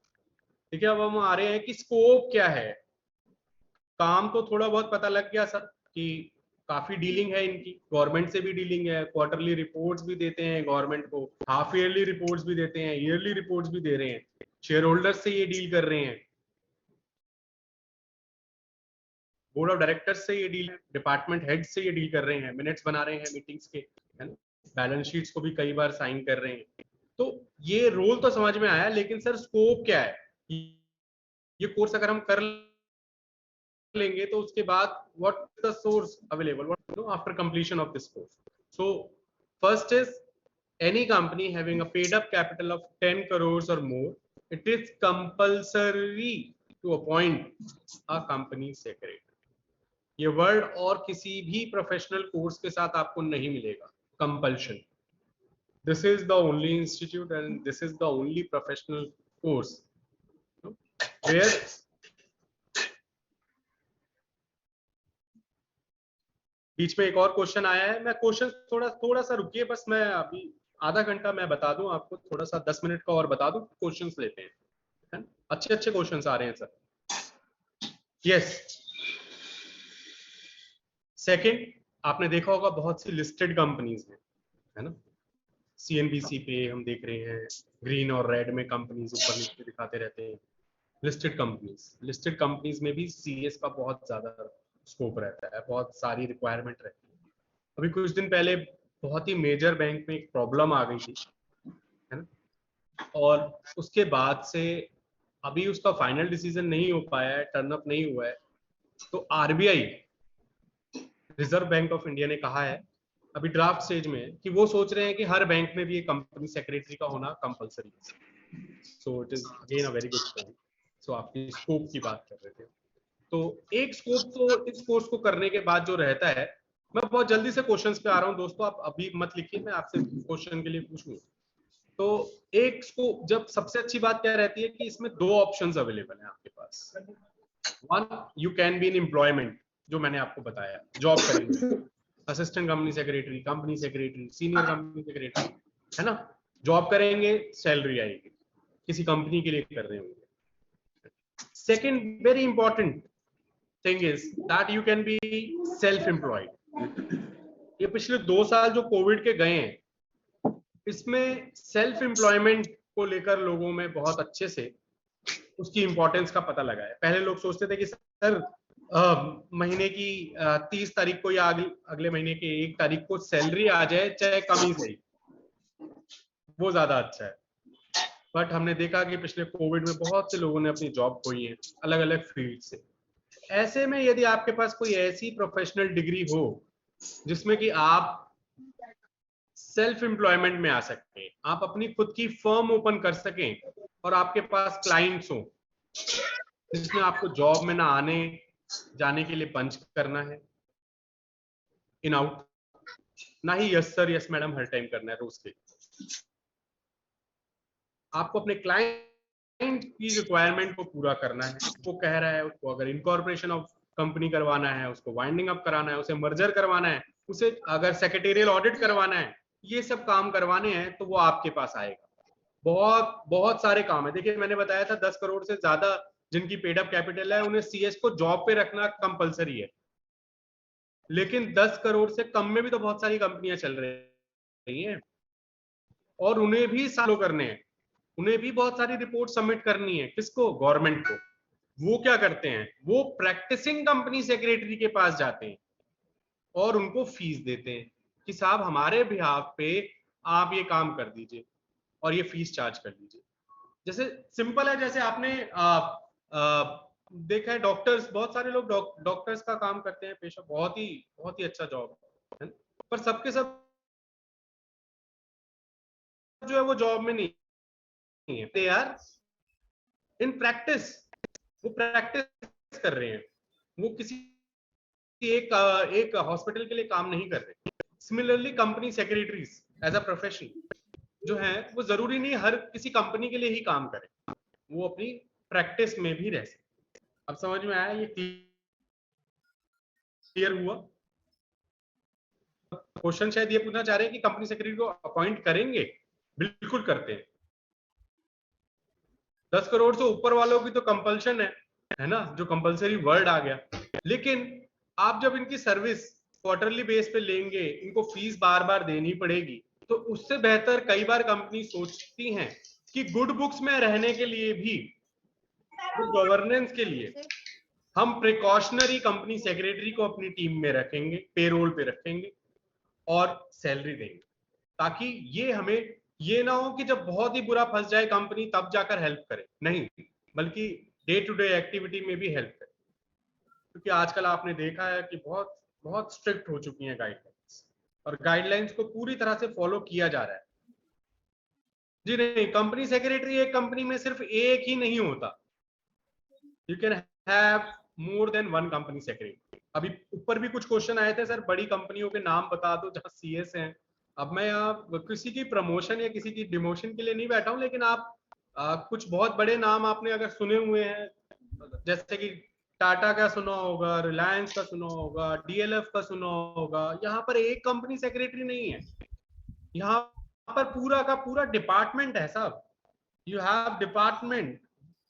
ठीक है, अब हम आ रहे हैं कि स्कोप क्या है। काम तो थोड़ा बहुत पता लग गया सर कि काफी डीलिंग है इनकी, गवर्नमेंट से भी डीलिंग है, क्वार्टरली रिपोर्ट्स भी देते हैं गवर्नमेंट को, हाफ ईयरली रिपोर्ट्स भी देते हैं, ईयरली रिपोर्ट्स भी दे रहे हैं, शेयर होल्डर्स से ये डील कर रहे हैं, बोर्ड ऑफ डायरेक्टर्स से ये डील, डिपार्टमेंट हेड से ये डील कर रहे हैं, मिनट्स बना रहे हैं मीटिंग्स के, है ना, बैलेंस शीट्स को भी कई बार साइन कर रहे हैं। तो ये रोल तो समझ में आया, लेकिन सर स्कोप क्या है? ये कोर्स अगर हम कर लेंगे तो उसके बाद what is the source available what after completion of this course? So first is any company having a paid up capital of 10 crores or more, it is compulsory to appoint a company secretary। ये word और किसी भी professional course के साथ आपको नहीं मिलेगा, compulsion. This is the only institute and this is the only professional course where बीच में एक और क्वेश्चन आया है, मैं क्वेश्चन थोड़ा सा रुकिए, बस मैं अभी आधा घंटा मैं बता दूं आपको, थोड़ा सा 10 मिनट का और बता दूं, क्वेश्चंस लेते हैं, है? अच्छे अच्छे क्वेश्चंस आ रहे हैं सर। यस, सेकंड, आपने देखा होगा बहुत सी लिस्टेड कंपनीज हैं, है ना, सीएनबीसी पे हम देख रहे हैं ग्रीन और रेड में कंपनीज ऊपर नीचे दिखाते रहते हैं, लिस्टेड कंपनीज में भी सीएस का बहुत ज्यादा स्कोप रहता है, बहुत सारी रिक्वायरमेंट रहती है। अभी कुछ दिन पहले बहुत ही मेजर बैंक में एक प्रॉब्लम आ गई थी, है ना, और उसके बाद से अभी उसका फाइनल डिसीजन नहीं हो पाया है, टर्न अप नहीं हुआ है, तो RBI, reserve bank of India ने कहा है अभी ड्राफ्ट स्टेज में कि वो सोच रहे हैं कि हर बैंक में भी एक कंपनी सेक्रेटरी का होना कंपलसरी है। So it is again a very good point. So आपकी स्कोप की बात कर रहे थे, तो एक स्कोप तो इस कोर्स को करने के बाद जो रहता है, मैं बहुत जल्दी से क्वेश्चंस पे आ रहा हूं दोस्तों, आप अभी मत लिखिए, मैं आपसे क्वेश्चन के लिए पूछूंगा। तो एक को जब सबसे अच्छी बात क्या रहती है कि इसमें दो ऑप्शंस अवेलेबल हैं आपके पास। One, you can be in employment, जो मैंने आपको बताया, जॉब करेंगे, assistant company secretary, senior company secretary, है ना, जॉब करेंगे, सैलरी आएगी, किसी कंपनी के लिए कर रहे होंगे। Second very important thing is that you can be self employed. ये पिछले 2 साल जो कोविड के गए हैं, इसमें सेल्फ एम्प्लॉयमेंट को लेकर लोगों में बहुत अच्छे से उसकी इंपॉर्टेंस का पता लगा है। पहले लोग सोचते थे कि सर महीने की 30 तारीख को या अगले महीने के 1 तारीख को सैलरी आ जाए, चाहे कम ही सही, वो ज्यादा अच्छा है। बट हमने देखा कि पिछले कोविड में बहुत से लोगों ने अपनी जॉब खोई है अलग अलग फील्ड से। ऐसे में यदि आपके पास कोई ऐसी प्रोफेशनल डिग्री हो जिसमें कि आप सेल्फ एम्प्लॉयमेंट में आ सकें, आप अपनी खुद की फर्म ओपन कर सकें और आपके पास क्लाइंट्स हो, जिसमें आपको जॉब में ना आने जाने के लिए पंच करना है, इन आउट, ना ही यस सर यस मैडम हर टाइम करना है रोज के। आपको अपने क्लाइंट की रिक्वायरमेंट को पूरा करना है। वो कह रहा है, उसको अगर इनकॉर्पोरेशन ऑफ कंपनी करवाना है, उसको वाइंडिंग अप कराना है, उसे मर्जर करवाना है, उसे अगर सेक्रेटेरियल ऑडिट करवाना है, ये सब काम करवाने हैं तो वो आपके पास आएगा। बहुत बहुत सारे काम है। देखिए मैंने बताया था 10 करोड़ से ज्यादा जिनकी पेड अप कैपिटल है, उन्हें सीएस को जॉब पे रखना कंपलसरी है। लेकिन 10 करोड़ से कम में भी तो बहुत सारी कंपनियां चल रही हैं और उन्हें भी फॉलो करने हैं, उन्हें भी बहुत सारी रिपोर्ट सबमिट करनी है। किसको? गवर्नमेंट को। वो क्या करते हैं, वो प्रैक्टिसिंग कंपनी सेक्रेटरी के पास जाते हैं और उनको फीस देते हैं कि साहब हमारे बिहाफ पे आप ये काम कर दीजिए और ये फीस चार्ज कर दीजिए। जैसे सिंपल है, जैसे आपने देखा है डॉक्टर्स, बहुत सारे लोग डॉक्टर्स का काम करते हैं, पेशा बहुत ही अच्छा जॉब है, पर सबके सब जो है वो जॉब में नहीं है, दे आर इन प्रैक्टिस, वो प्रैक्टिस कर रहे हैं, वो किसी एक हॉस्पिटल के लिए काम नहीं कर रहे। Similarly company secretaries as a profession जो है, वो जरूरी नहीं हर किसी कंपनी के लिए ही काम करे, वो अपनी प्रैक्टिस में भी रह सकते। अब समझ में आया? ये क्लियर हुआ? क्वेश्चन शायद ये पूछना चाह रहे हैं कि कंपनी सेक्रेटरी को अपॉइंट करेंगे? बिल्कुल करते हैं। 10 करोड़ से ऊपर वालों की तो कंपल्शन है ना, जो कंपलसरी वर्ड आ गया। लेकिन आप जब इनकी सर्विस क्वार्टरली बेस पे लेंगे, इनको फीस बार बार देनी पड़ेगी, तो उससे बेहतर कई बार कंपनी सोचती हैं कि गुड बुक्स में रहने के लिए भी, गवर्नेंस के लिए, हम प्रिकॉशनरी कंपनी सेक्रेटरी को अपनी टीम में रखेंगे, पेरोल पे रखेंगे और सैलरी देंगे, ताकि ये हमें ये ना हो कि जब बहुत ही बुरा फंस जाए कंपनी तब जाकर हेल्प करे, नहीं, बल्कि डे टू डे एक्टिविटी में भी हेल्प करे। क्योंकि आजकल आपने देखा है कि बहुत बहुत स्ट्रिक्ट हो चुकी हैं गाइडलाइंस, और गाइडलाइंस को पूरी तरह से फॉलो किया जा रहा है। जी नहीं, कंपनी सेक्रेटरी एक कंपनी में सिर्फ एक ही नहीं होता, you can have more than one company secretary. अभी ऊपर भी कुछ क्वेश्चन आए थे, सर बड़ी कंपनियों के नाम बता दो जहां सीएस हैं। अब मैं यहाँ किसी की प्रमोशन या किसी की डिमोशन के लिए नहीं बैठा हूं, लेकिन आप कुछ बहुत बड़े नाम आपने अगर सुने हुए हैं, जैसे कि टाटा का सुना होगा, रिलायंस का सुना होगा, डीएलएफ का सुना होगा, यहाँ पर एक कंपनी सेक्रेटरी नहीं है, यहाँ पर पूरा का पूरा डिपार्टमेंट है साहब। You have department,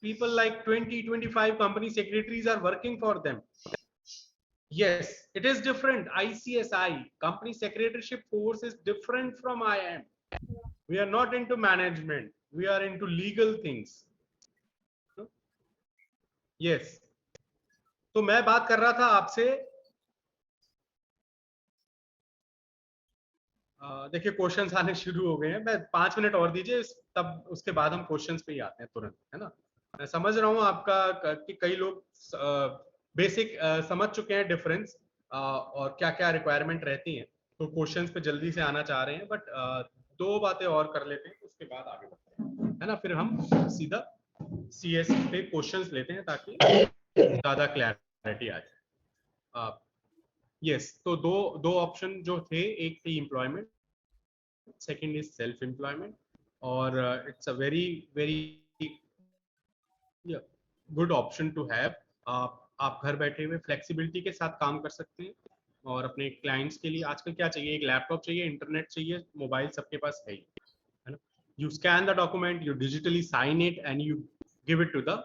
people like 20-25 company secretaries are working for them. Yes, it is different. ICSI, company secretaryship force, is different from IIM. We are not into management, we are into legal things. Yes, तो मैं बात कर रहा था आपसे, देखिए questions आने शुरू हो गए हैं, मैं 5 मिनट और दीजिए, तब उसके बाद हम क्वेश्चंस पे ही आते हैं तुरंत, है ना। मैं समझ रहा हूँ आपका कि कई लोग बेसिक समझ चुके हैं डिफरेंस और क्या क्या रिक्वायरमेंट रहती हैं, तो क्वेश्चंस पे जल्दी से आना चाह रहे हैं, बट 2 बातें और कर लेते हैं, उसके बाद आगे बढ़ते हैं, है ना, फिर हम सीधा सीएस पे क्वेश्चंस लेते हैं ताकि ज्यादा क्लैरिटी आ जाए। यस, तो दो ऑप्शन जो थे, एक थी employment, second is self employment. और it's a very very good option to have. आप घर बैठे हुए फ्लेक्सिबिलिटी के साथ काम कर सकते हैं और अपने क्लाइंट्स के लिए आजकल क्या चाहिए, एक लैपटॉप चाहिए, इंटरनेट चाहिए, मोबाइल सबके पास है ही, है ना। You scan the document, you digitally sign it and you give it to the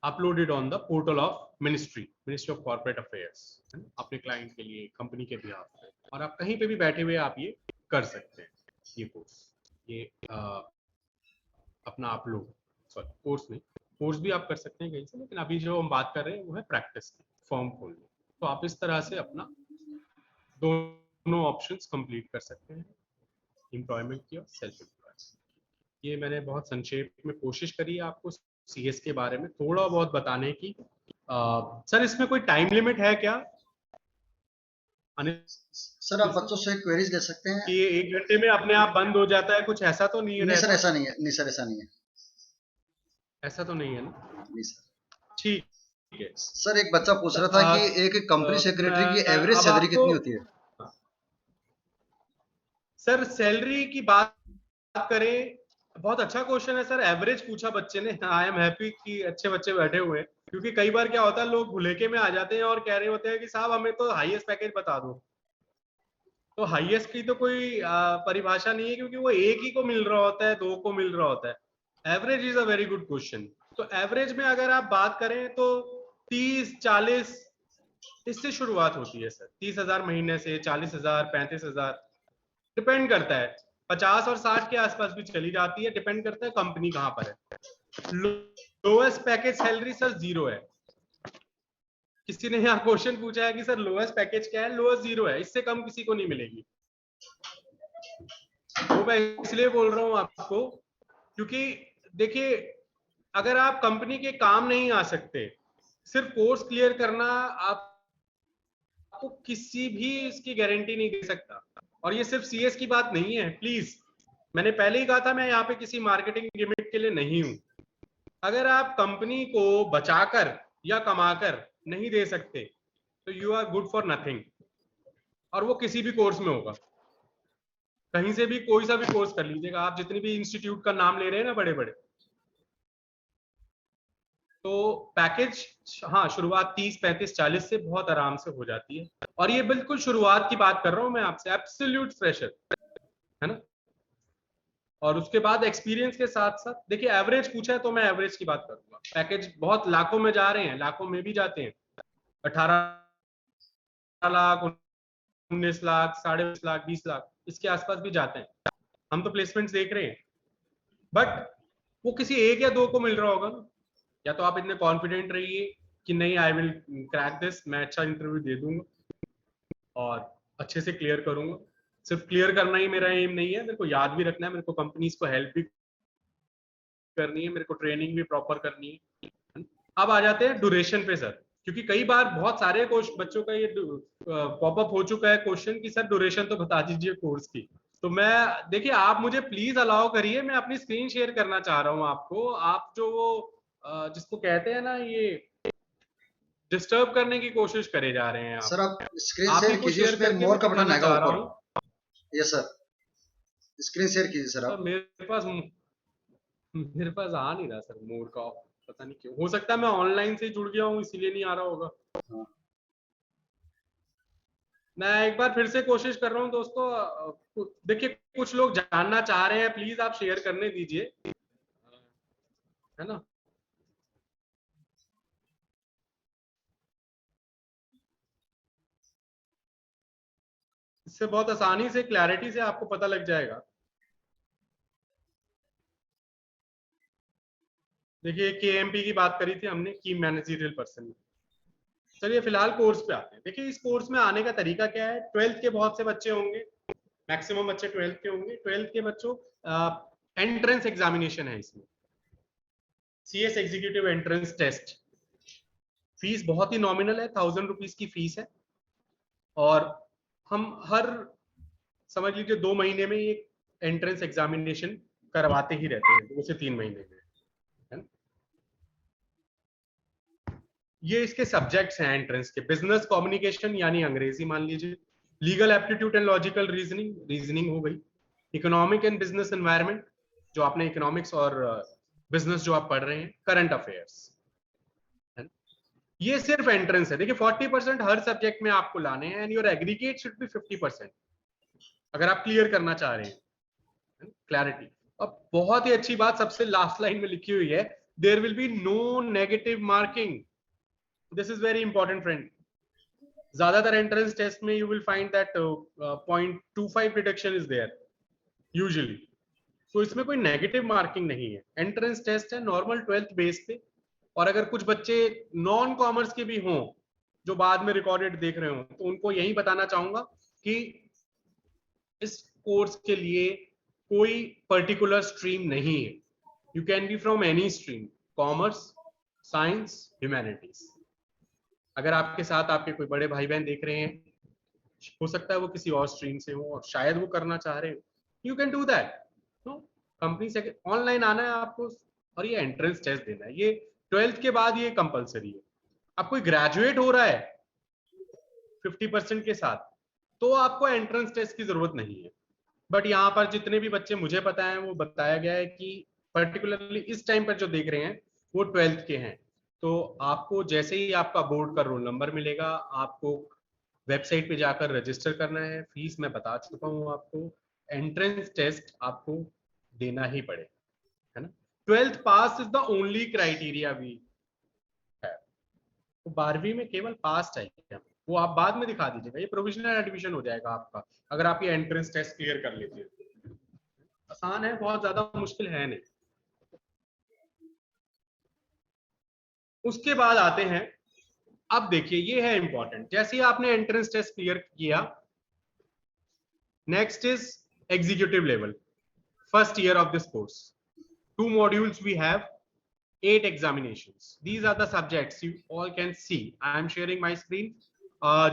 upload it on the portal of ministry of corporate affairs, अपने क्लाइंट के लिए, कंपनी के बिहाफ पे, और आप कहीं पे भी बैठे हुए आप ये कर सकते हैं। ये कोर्स, ये अपना आप लोग, सॉरी कोर्स नहीं, कोर्स भी आप कर सकते हैं कहीं से, लेकिन अभी जो हम बात कर रहे हैं वो है प्रैक्टिस की, फॉर्म खोलने। तो आप इस तरह से अपना दोनों ऑप्शंस कंप्लीट कर सकते हैं, एम्प्लॉयमेंट की और सेल्फ एम्प्लॉयमेंट। ये मैंने बहुत संक्षेप में कोशिश करी है आपको सीएस के बारे में थोड़ा बहुत बताने की। सर इसमें कोई टाइम लिमिट है क्या? सर आप बच्चों से क्वेरीज ले सकते हैं कि ये 1 घंटे में अपने आप बंद हो जाता है, कुछ ऐसा तो नहीं नहीं सर, रहता? ऐसा नहीं है, नहीं सर, ऐसा नहीं है, ऐसा तो नहीं है ना? नहीं सर। ठीक है सर एक बच्चा पूछ रहा था कि एक कंपनी सेक्रेटरी की एवरेज अब सैलरी आपको, कितनी होती है? सर सैलरी की बात करें, बहुत अच्छा क्वेश्चन है सर। एवरेज पूछा बच्चे ने, आई एम हैप्पी कि अच्छे बच्चे बैठे हुए हैं, क्योंकि कई बार क्या होता है लोग भुलेखे में आ जाते हैं और कह रहे होते हैं कि साहब हमें तो हाईएस्ट पैकेज बता दो। तो हाईएस्ट की तो कोई परिभाषा नहीं है, क्योंकि वो एक ही को मिल रहा होता है, दो को मिल रहा होता है। Average is a very good question. तो एवरेज में अगर आप बात करें तो 30-40 इससे शुरुआत होती है सर। 30,000 महीने से 40,000, 35,000, डिपेंड करता है। 50 और 60 के आसपास भी चली जाती है, डिपेंड करता है कंपनी कहां पर है। लोएस्ट पैकेज सैलरी सर 0 है। किसी ने यहाँ क्वेश्चन पूछा है कि सर लोएस्ट पैकेज क्या है? लोएस्ट 0 है, इससे कम किसी को नहीं मिलेगी। वो मैं इसलिए बोल रहा हूँ आपको, क्योंकि देखिए अगर आप कंपनी के काम नहीं आ सकते, सिर्फ कोर्स क्लियर करना आपको किसी भी इसकी गारंटी नहीं दे सकता। और ये सिर्फ सीएस की बात नहीं है, प्लीज, मैंने पहले ही कहा था मैं यहाँ पे किसी मार्केटिंग गिमिक के लिए नहीं हूं। अगर आप कंपनी को बचाकर या कमाकर नहीं दे सकते तो you are good for nothing. और वो किसी भी कोर्स में होगा, कहीं से भी कोई सा भी कोर्स कर लीजिएगा आप, जितनी भी इंस्टीट्यूट का नाम ले रहे हैं ना बड़े बड़े। तो पैकेज हाँ शुरुआत 30, 35, 40 से बहुत आराम से हो जाती है। और ये बिल्कुल शुरुआत की बात कर रहा हूं मैं आपसे, एब्सोल्यूट फ्रेशर, है ना। और उसके बाद एक्सपीरियंस के साथ साथ देखिए एवरेज पूछा है तो मैं एवरेज की बात करूंगा। पैकेज बहुत लाखों में जा रहे हैं, लाखों में भी जाते हैं, 18 लाख, 19 लाख, 20.5 लाख, 20 लाख इसके आसपास भी जाते हैं। हम तो प्लेसमेंट्स देख रहे हैं, बट वो किसी एक या दो को मिल रहा होगा ना। या तो आप इतने कॉन्फिडेंट रहिए कि नहीं आई विल क्रैक दिस, मैं अच्छा इंटरव्यू दे दूंगा और अच्छे से क्लियर करूंगा। सिर्फ क्लियर करना ही मेरा एम नहीं है, मेरे को याद भी रखना है, मेरे को कंपनीज को हेल्प भी करनी है, मेरे को ट्रेनिंग भी प्रॉपर करनी है। अब आ जाते हैं ड्यूरेशन पे सर, क्योंकि कई बार बहुत सारे बच्चों का ये पॉपअप हो चुका है क्वेश्चन कि सर ड्यूरेशन तो बता दीजिए कोर्स की। तो मैं देखिए आप मुझे प्लीज अलाउ करिए, मैं अपनी स्क्रीन शेयर करना चाह रहा हूँ आपको। आप जो वो जिसको कहते हैं ना ये डिस्टर्ब करने की कोशिश करे जा रहे हैं सर आप स्क्रीन आप ही शेयर को कीजिए, शेयर उसमें करके मोर मैं का बटन दिखाना आएगा चाह रहा ऊपर। हूँ। यस सर, स्क्रीन शेयर कीजिए सर सर आप। मेरे पास आ नहीं रहा सर मोड का, पता नहीं क्यों। हो सकता है मैं ऑनलाइन से जुड़ गया हूँ इसीलिए नहीं आ रहा होगा। हाँ। मैं एक बार फिर से कोशिश कर रहा हूँ दोस्तों। देखिए कुछ लोग जानना चाह रहे हैं, प्लीज आप शेयर करने दीजिए, है ना। इससे बहुत आसानी से क्लैरिटी से आपको पता लग जाएगा। देखिए केएमपी की बात करी थी हमने, की मैनेजरियल पर्सन। चलिए फिलहाल कोर्स पे आते हैं। देखिए इस कोर्स में आने का तरीका क्या है, 12th के बहुत से बच्चे होंगे, मैक्सिमम बच्चे 12th के होंगे। 12th के बच्चों एंट्रेंस एग्जामिनेशन है इसमें, CS executive entrance test. Fees बहुत ही नॉमिनल है, 1000 रुपीज की फीस है। और हम हर समझ लीजिए 2 महीने में एक एंट्रेंस एग्जामिनेशन करवाते ही रहते हैं, 2 से 3 महीने में, है ना? ये इसके सब्जेक्ट्स हैं एंट्रेंस के, बिजनेस कम्युनिकेशन यानी अंग्रेजी मान लीजिए, legal aptitude and logical reasoning, reasoning हो गई, इकोनॉमिक एंड बिजनेस एनवायरनमेंट, जो आपने इकोनॉमिक्स और बिजनेस जो आप पढ़ रहे हैं, करंट अफेयर्स, ये सिर्फ एंट्रेंस है। देखिए 40% हर सब्जेक्ट में आपको लाने हैं and your aggregate should be 50% अगर आप क्लियर करना चाह रहे हैं। क्लैरिटी। अब बहुत ही अच्छी बात सबसे लास्ट लाइन में लिखी हुई है, there will be no negative marking. This is very important friend. ज्यादातर एंट्रेंस टेस्ट में you will find that 0.25 deduction is there usually, तो इसमें कोई नेगेटिव मार्किंग नहीं है। एंट्रेंस टेस्ट है नॉर्मल 12th बेस पे, और अगर कुछ बच्चे नॉन कॉमर्स के भी हों जो बाद में रिकॉर्डेड देख रहे हो, तो उनको यही बताना चाहूंगा कि इस कोर्स के लिए कोई पर्टिकुलर स्ट्रीम नहीं है। You can B from any stream, commerce, science, humanities. अगर आपके साथ आपके कोई बड़े भाई बहन देख रहे हैं, हो सकता है वो किसी और स्ट्रीम से हो और शायद वो करना चाह रहे हो, यू कैन डू दैट। तो कंपनी से ऑनलाइन आना है आपको और ये एंट्रेंस टेस्ट देना है। ये 12th के बाद ये कंपलसरी है। अब कोई ग्रेजुएट हो रहा है 50% के साथ, तो आपको एंट्रेंस टेस्ट की जरूरत नहीं है। बट यहाँ पर जितने भी बच्चे मुझे पता है, वो बताया गया है कि पर्टिकुलरली इस टाइम पर जो देख रहे हैं वो 12th के हैं। तो आपको जैसे ही आपका बोर्ड का रोल नंबर मिलेगा, आपको वेबसाइट पे जाकर रजिस्टर करना है। फीस मैं बता चुका हूँ आपको। एंट्रेंस टेस्ट आपको देना ही पड़े, है ना। 12th pass is the only criteria we है। तो 12वीं में केवल पास चाहिए, वो आप बाद में दिखा दीजिएगा, ये प्रोविजनल एडमिशन हो जाएगा आपका अगर आप ये एंट्रेंस टेस्ट क्लियर कर लेते हैं। आसान है, बहुत ज्यादा मुश्किल है नहीं। उसके बाद आते हैं, अब देखिए ये है इंपॉर्टेंट, जैसे ही आपने एंट्रेंस टेस्ट क्लियर किया, next is executive level, first year of this course. 2 modules we have, 8 examinations. These are the subjects you all can see. I am sharing my screen.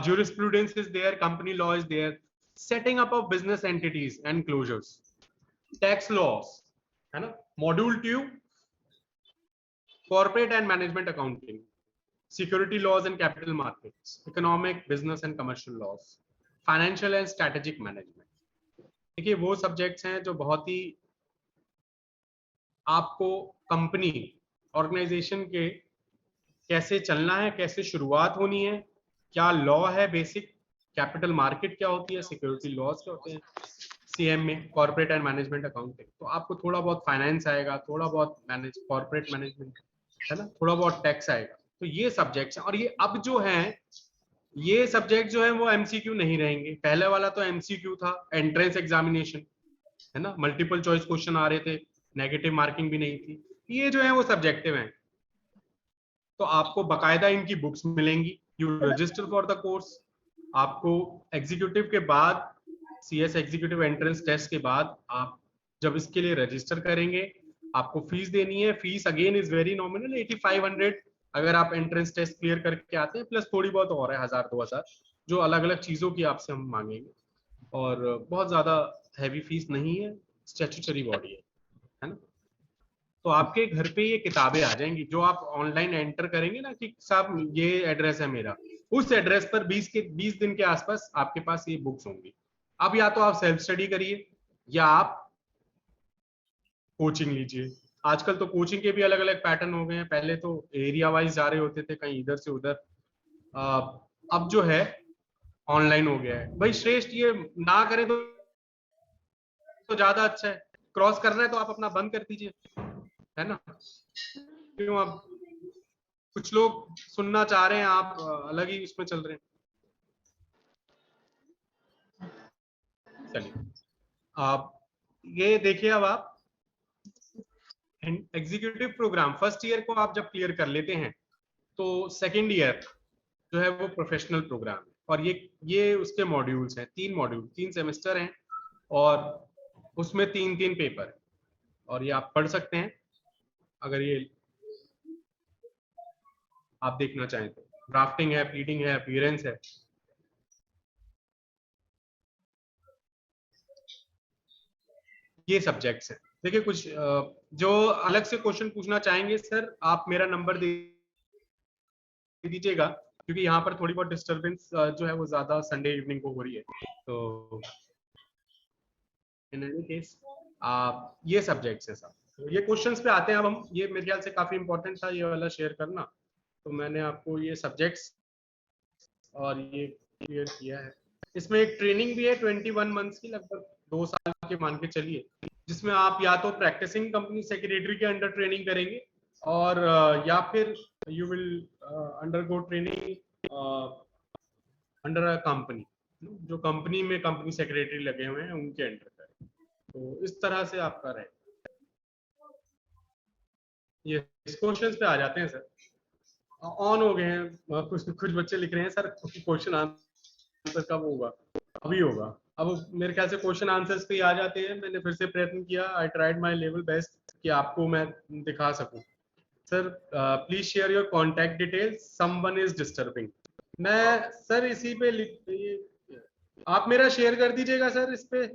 Jurisprudence is there, company law is there, setting up of business entities and closures, tax laws, है ना। Module 2, corporate and management accounting, security laws and capital markets, economic, business and commercial laws, financial and strategic management. देखिए वो subjects हैं जो बहुत ही आपको company, organisation के कैसे चलना है, कैसे शुरुआत होनी है, क्या लॉ है बेसिक, कैपिटल मार्केट क्या होती है, सिक्योरिटी लॉज क्या होते हैं सीएम में, कॉर्पोरेट एंड मैनेजमेंट अकाउंटिंग। तो आपको थोड़ा बहुत फाइनेंस आएगा, थोड़ा बहुत कॉर्पोरेट मैनेजमेंट, है ना, थोड़ा बहुत टैक्स आएगा। तो ये सब्जेक्ट्स हैं। और ये अब जो हैं, ये सब्जेक्ट जो है वो एमसीक्यू नहीं रहेंगे। पहले वाला तो एमसीक्यू था, एंट्रेंस एग्जामिनेशन, है ना, मल्टीपल चॉइस क्वेश्चन आ रहे थे, नेगेटिव मार्किंग भी नहीं थी। ये जो है वो सब्जेक्टिव हैं। तो आपको बकायदा इनकी बुक्स मिलेंगी। You register for the course. आपको एग्जीक्यूटिव के बाद, सीएस एग्जीक्यूटिव एंट्रेंस टेस्ट के बाद आप जब इसके लिए रजिस्टर करेंगे, आपको फीस देनी है। Fees again is very nominal, 8500 अगर आप एंट्रेंस टेस्ट क्लियर करके आते हैं, प्लस थोड़ी बहुत और है 1000-2000 जो अलग अलग चीजों की आपसे हम मांगेंगे। और बहुत ज्यादा हैवी फीस नहीं है, स्टैट्यूटरी बॉडी है ना। तो आपके घर पे ये किताबें आ जाएंगी जो आप ऑनलाइन एंटर करेंगे ना कि साहब ये एड्रेस है मेरा, उस एड्रेस पर 20 दिन के आसपास आपके पास ये बुक्स होंगी। अब या तो आप सेल्फ स्टडी करिए या आप कोचिंग लीजिए। आजकल तो कोचिंग के भी अलग अलग पैटर्न हो गए हैं। पहले तो एरिया वाइज जा रहे होते थे, कहीं इधर से उधर, अब जो है ऑनलाइन हो गया है। भाई श्रेष्ठ ये ना करें तो ज्यादा अच्छा है। क्रॉस करना है तो आप अपना बंद कर दीजिए, है ना। क्यों, अब कुछ लोग सुनना चाह रहे हैं, आप अलग ही उसमें चल रहे हैं। चलिए आप ये देखिए, अब आप एग्जीक्यूटिव प्रोग्राम फर्स्ट ईयर को आप जब क्लियर कर लेते हैं, तो सेकेंड ईयर जो है वो प्रोफेशनल प्रोग्राम है। और ये उसके मॉड्यूल्स हैं, 3 मॉड्यूल, 3 सेमेस्टर हैं, और उसमें 3-3 पेपर। और ये आप पढ़ सकते हैं अगर ये आप देखना चाहें तो। ड्राफ्टिंग है, प्लीडिंग है, अपीयरेंस है। ये सब्जेक्ट्स हैं। देखिए कुछ जो अलग से क्वेश्चन पूछना चाहेंगे सर, आप मेरा नंबर दे दीजिएगा, क्योंकि यहाँ पर थोड़ी बहुत डिस्टरबेंस जो है वो ज्यादा संडे इवनिंग को हो रही है। तो इन एनी केस ये सब्जेक्ट्स है सब। तो ये क्वेश्चंस पे आते हैं अब हम। ये मेरे ख्याल से काफी इंपॉर्टेंट था ये वाला शेयर करना, तो मैंने आपको ये सब्जेक्ट्स और ये क्लियर किया है। इसमें एक ट्रेनिंग भी है 21 मंथ्स की, लगभग 2 साल के मान के चलिए, जिसमें आप या तो प्रैक्टिसिंग कंपनी सेक्रेटरी के अंडर ट्रेनिंग करेंगे और या फिर you will undergo training under a company, जो कंपनी में कंपनी सेक्रेटरी लगे हुए हैं उनके अंडर करें। तो इस तरह से आपका रहेगा। ये क्वेश्चंस पे आ जाते हैं सर। ऑन हो गए हैं, कुछ कुछ बच्चे लिख रहे हैं सर क्वेश्चन आंसर कब होगा। अभी होगा। अब मेरे ख्याल से क्वेश्चन आंसर्स पे आ जाते हैं। मैंने फिर से प्रयत्न किया, I tried my level best कि आपको मैं दिखा सकूं। Sir please share your contact details, someone is disturbing. मैं सर इसी पे आप मेरा शेयर कर दीजिएगा सर इस पे,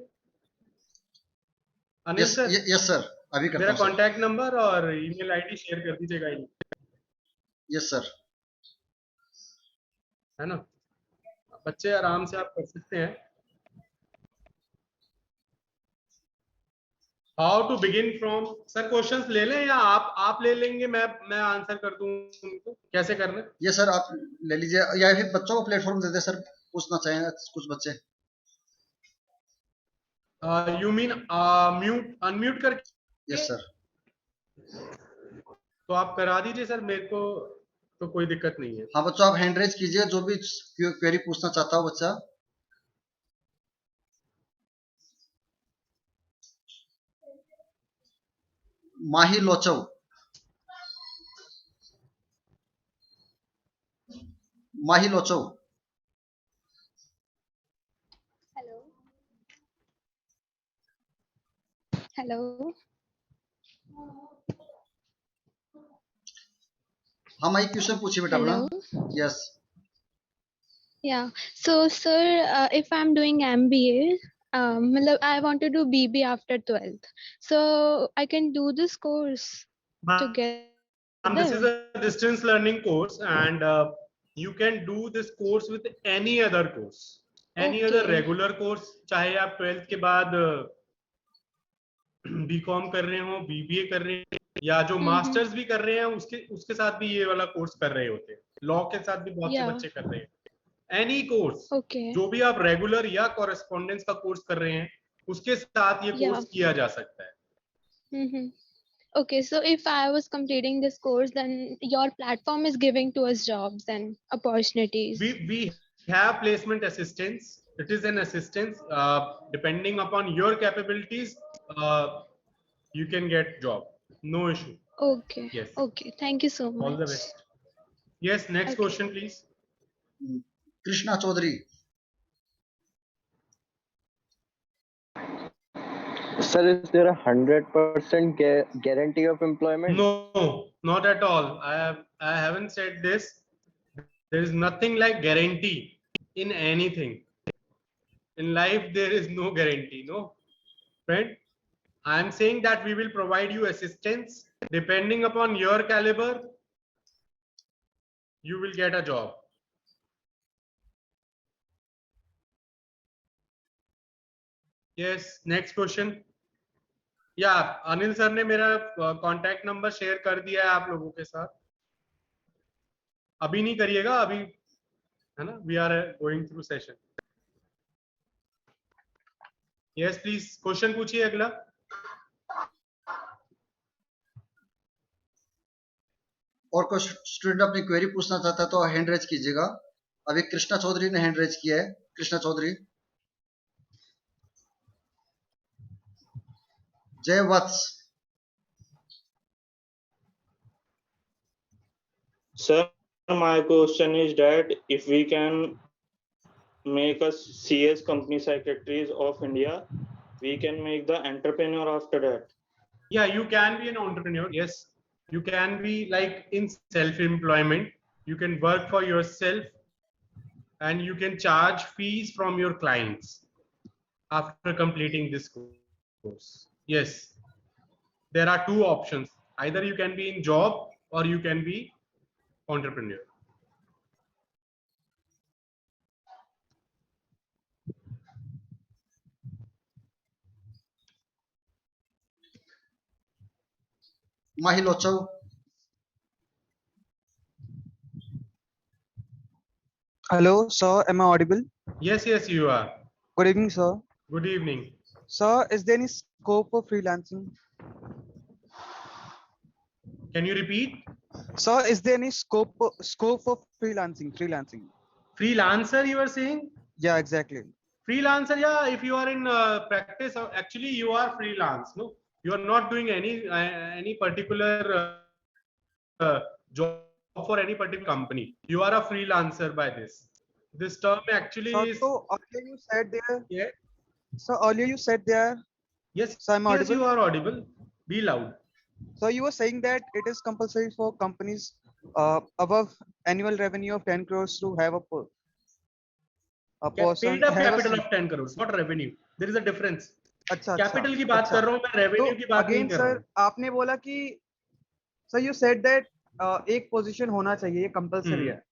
Anil yes sir. Yes sir, अभी करता मेरा हूँ सर। कॉन्टैक्ट नंबर और ईमेल आईडी शेयर कर दीजिएगा, यस सर। है ना। बच्चे आराम से आप कर सकते हैं। How to begin from, sir questions ले लें या आप ले लेंगे, मैं आंसर कर दूं उनको, कैसे करना है? ये सर आप ले लीजिए, या फिर बच्चों को प्लेटफॉर्म दे दे सर, पूछना चाहें कुछ बच्चे। You mean mute unmute yes करके? सर। तो आप करा दीजिए सर मेरे को, तो कोई दिक्कत नहीं है। हाँ बच्चों, आप हैंड रेज कीजिए, जो भी क्वेरी पूछना चाहता हो बच्चा। माही लोचव, माही लोचव। Hello. Hello. हाँ माही, क्वेश्चन पूछिए बेटा अपना। Hello. Yes. Yeah. So, sir, if I'm doing MBA, matlab I want to do BB after 12th. So, I can do this course This is together. a distance learning course and you can do this course with any other course, any other Okay. regular course, चाहे आप 12th के बाद BCom कर रहे हो, BBA कर रहे हैं, या जो Mm-hmm. मास्टर्स भी कर रहे हैं उसके साथ भी ये वाला कोर्स कर रहे होते हैं। लॉ के साथ भी बहुत से Yeah. बच्चे कर रहे हैं। Any course, Okay. जो भी आप रेगुलर या कॉरेस्पॉन्डेंस का कोर्स कर रहे हैं उसके साथ ये Yeah. कोर्स किया जा सकता है। Mm-hmm. Okay. So, if I was completing this course, then your platform is giving to us jobs and opportunities. We have placement assistance. It is an assistance, depending upon your capabilities, you can get job, no issue. Okay. Yes, Okay. Thank you so all the much. best. Yes, next Okay. question please. Krishna Chaudhary. Sir, is there 100% guarantee of employment? No, not at all. I haven't said this. There is nothing like guarantee in anything. In life, there is no guarantee, no, friend. I am saying that we will provide you assistance depending upon your caliber. You will get a job. Yes, next question. या Anil sir ने मेरा contact number share कर दिया है आप लोगों के साथ। अभी नहीं करिएगा, अभी है ना, we are going through session. Yes please, question पूछिए अगला। और कोई स्टूडेंट अपनी क्वेरी पूछना चाहता है तो हैंड रेज कीजिएगा। अभी कृष्णा चौधरी ने हैंड रेज किया है। कृष्णा चौधरी। जय वत्स। Sir, my question is that if we can make us CS company secretaries of India, we can make the entrepreneur after that. Yeah, you can be an entrepreneur. Yes, you can be like in self-employment. You can work for yourself and you can charge fees from your clients after completing this course. Yes, there are two options. Either you can be in job or you can be entrepreneur. Mahilochav. Hello, sir. Am I audible? Yes, yes, you are. Good evening, sir. Good evening. Sir, is there any scope for freelancing? Can you repeat? Sir, is there any scope for freelancing? Freelancer, you are saying? Yeah, exactly. Freelancer, yeah. If you are in practice, actually, you are freelance. No, you are not doing any particular job for any particular company. You are a freelancer by this. This term actually Sir, is. so earlier you said there. Yeah. So earlier you said there. Yes. So I'm Yes, audible. you are audible. Be loud. So you were saying that it is compulsory for companies above annual revenue of 10 crores to have a person Paid up have capital a. of 10 crores, not revenue. There is a difference. अच्छा, capital की अच्छा, बात अच्छा. कर रहा हूँ मैं, revenue की बात नहीं अगेन कर रहा सर हूँ. आपने बोला कि सर यू सेड दैट एक पोजीशन होना चाहिए, ये कंपलसरी है.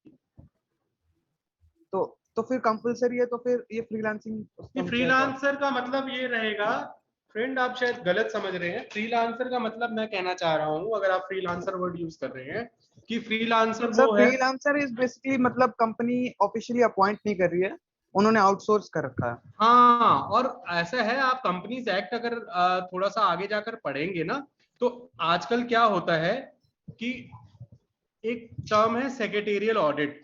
तो फिर कंपलसरी है तो फिर ये फ्रीलांसिंग. फ्रीलांसर का मतलब ये रहेगा, फ्रेंड आप शायद गलत समझ रहे हैं. फ्रीलांसर का मतलब मैं कहना चाह रहा हूँ, अगर आप फ्रीलांसर वर्ड यूज कर रहे हैं, कि फ्रीलांसर सर वो है. फ्रीलांसर इज बेसिकली मतलब कंपनी ऑफिशियली अपॉइंट नहीं कर रही है, उन्होंने आउटसोर्स कर रखा है. हाँ, और ऐसा है, आप कंपनीज एक्ट अगर थोड़ा सा आगे जाकर पढ़ेंगे ना, तो आजकल क्या होता है कि एक टर्म है सेक्रेटेरियल ऑडिट.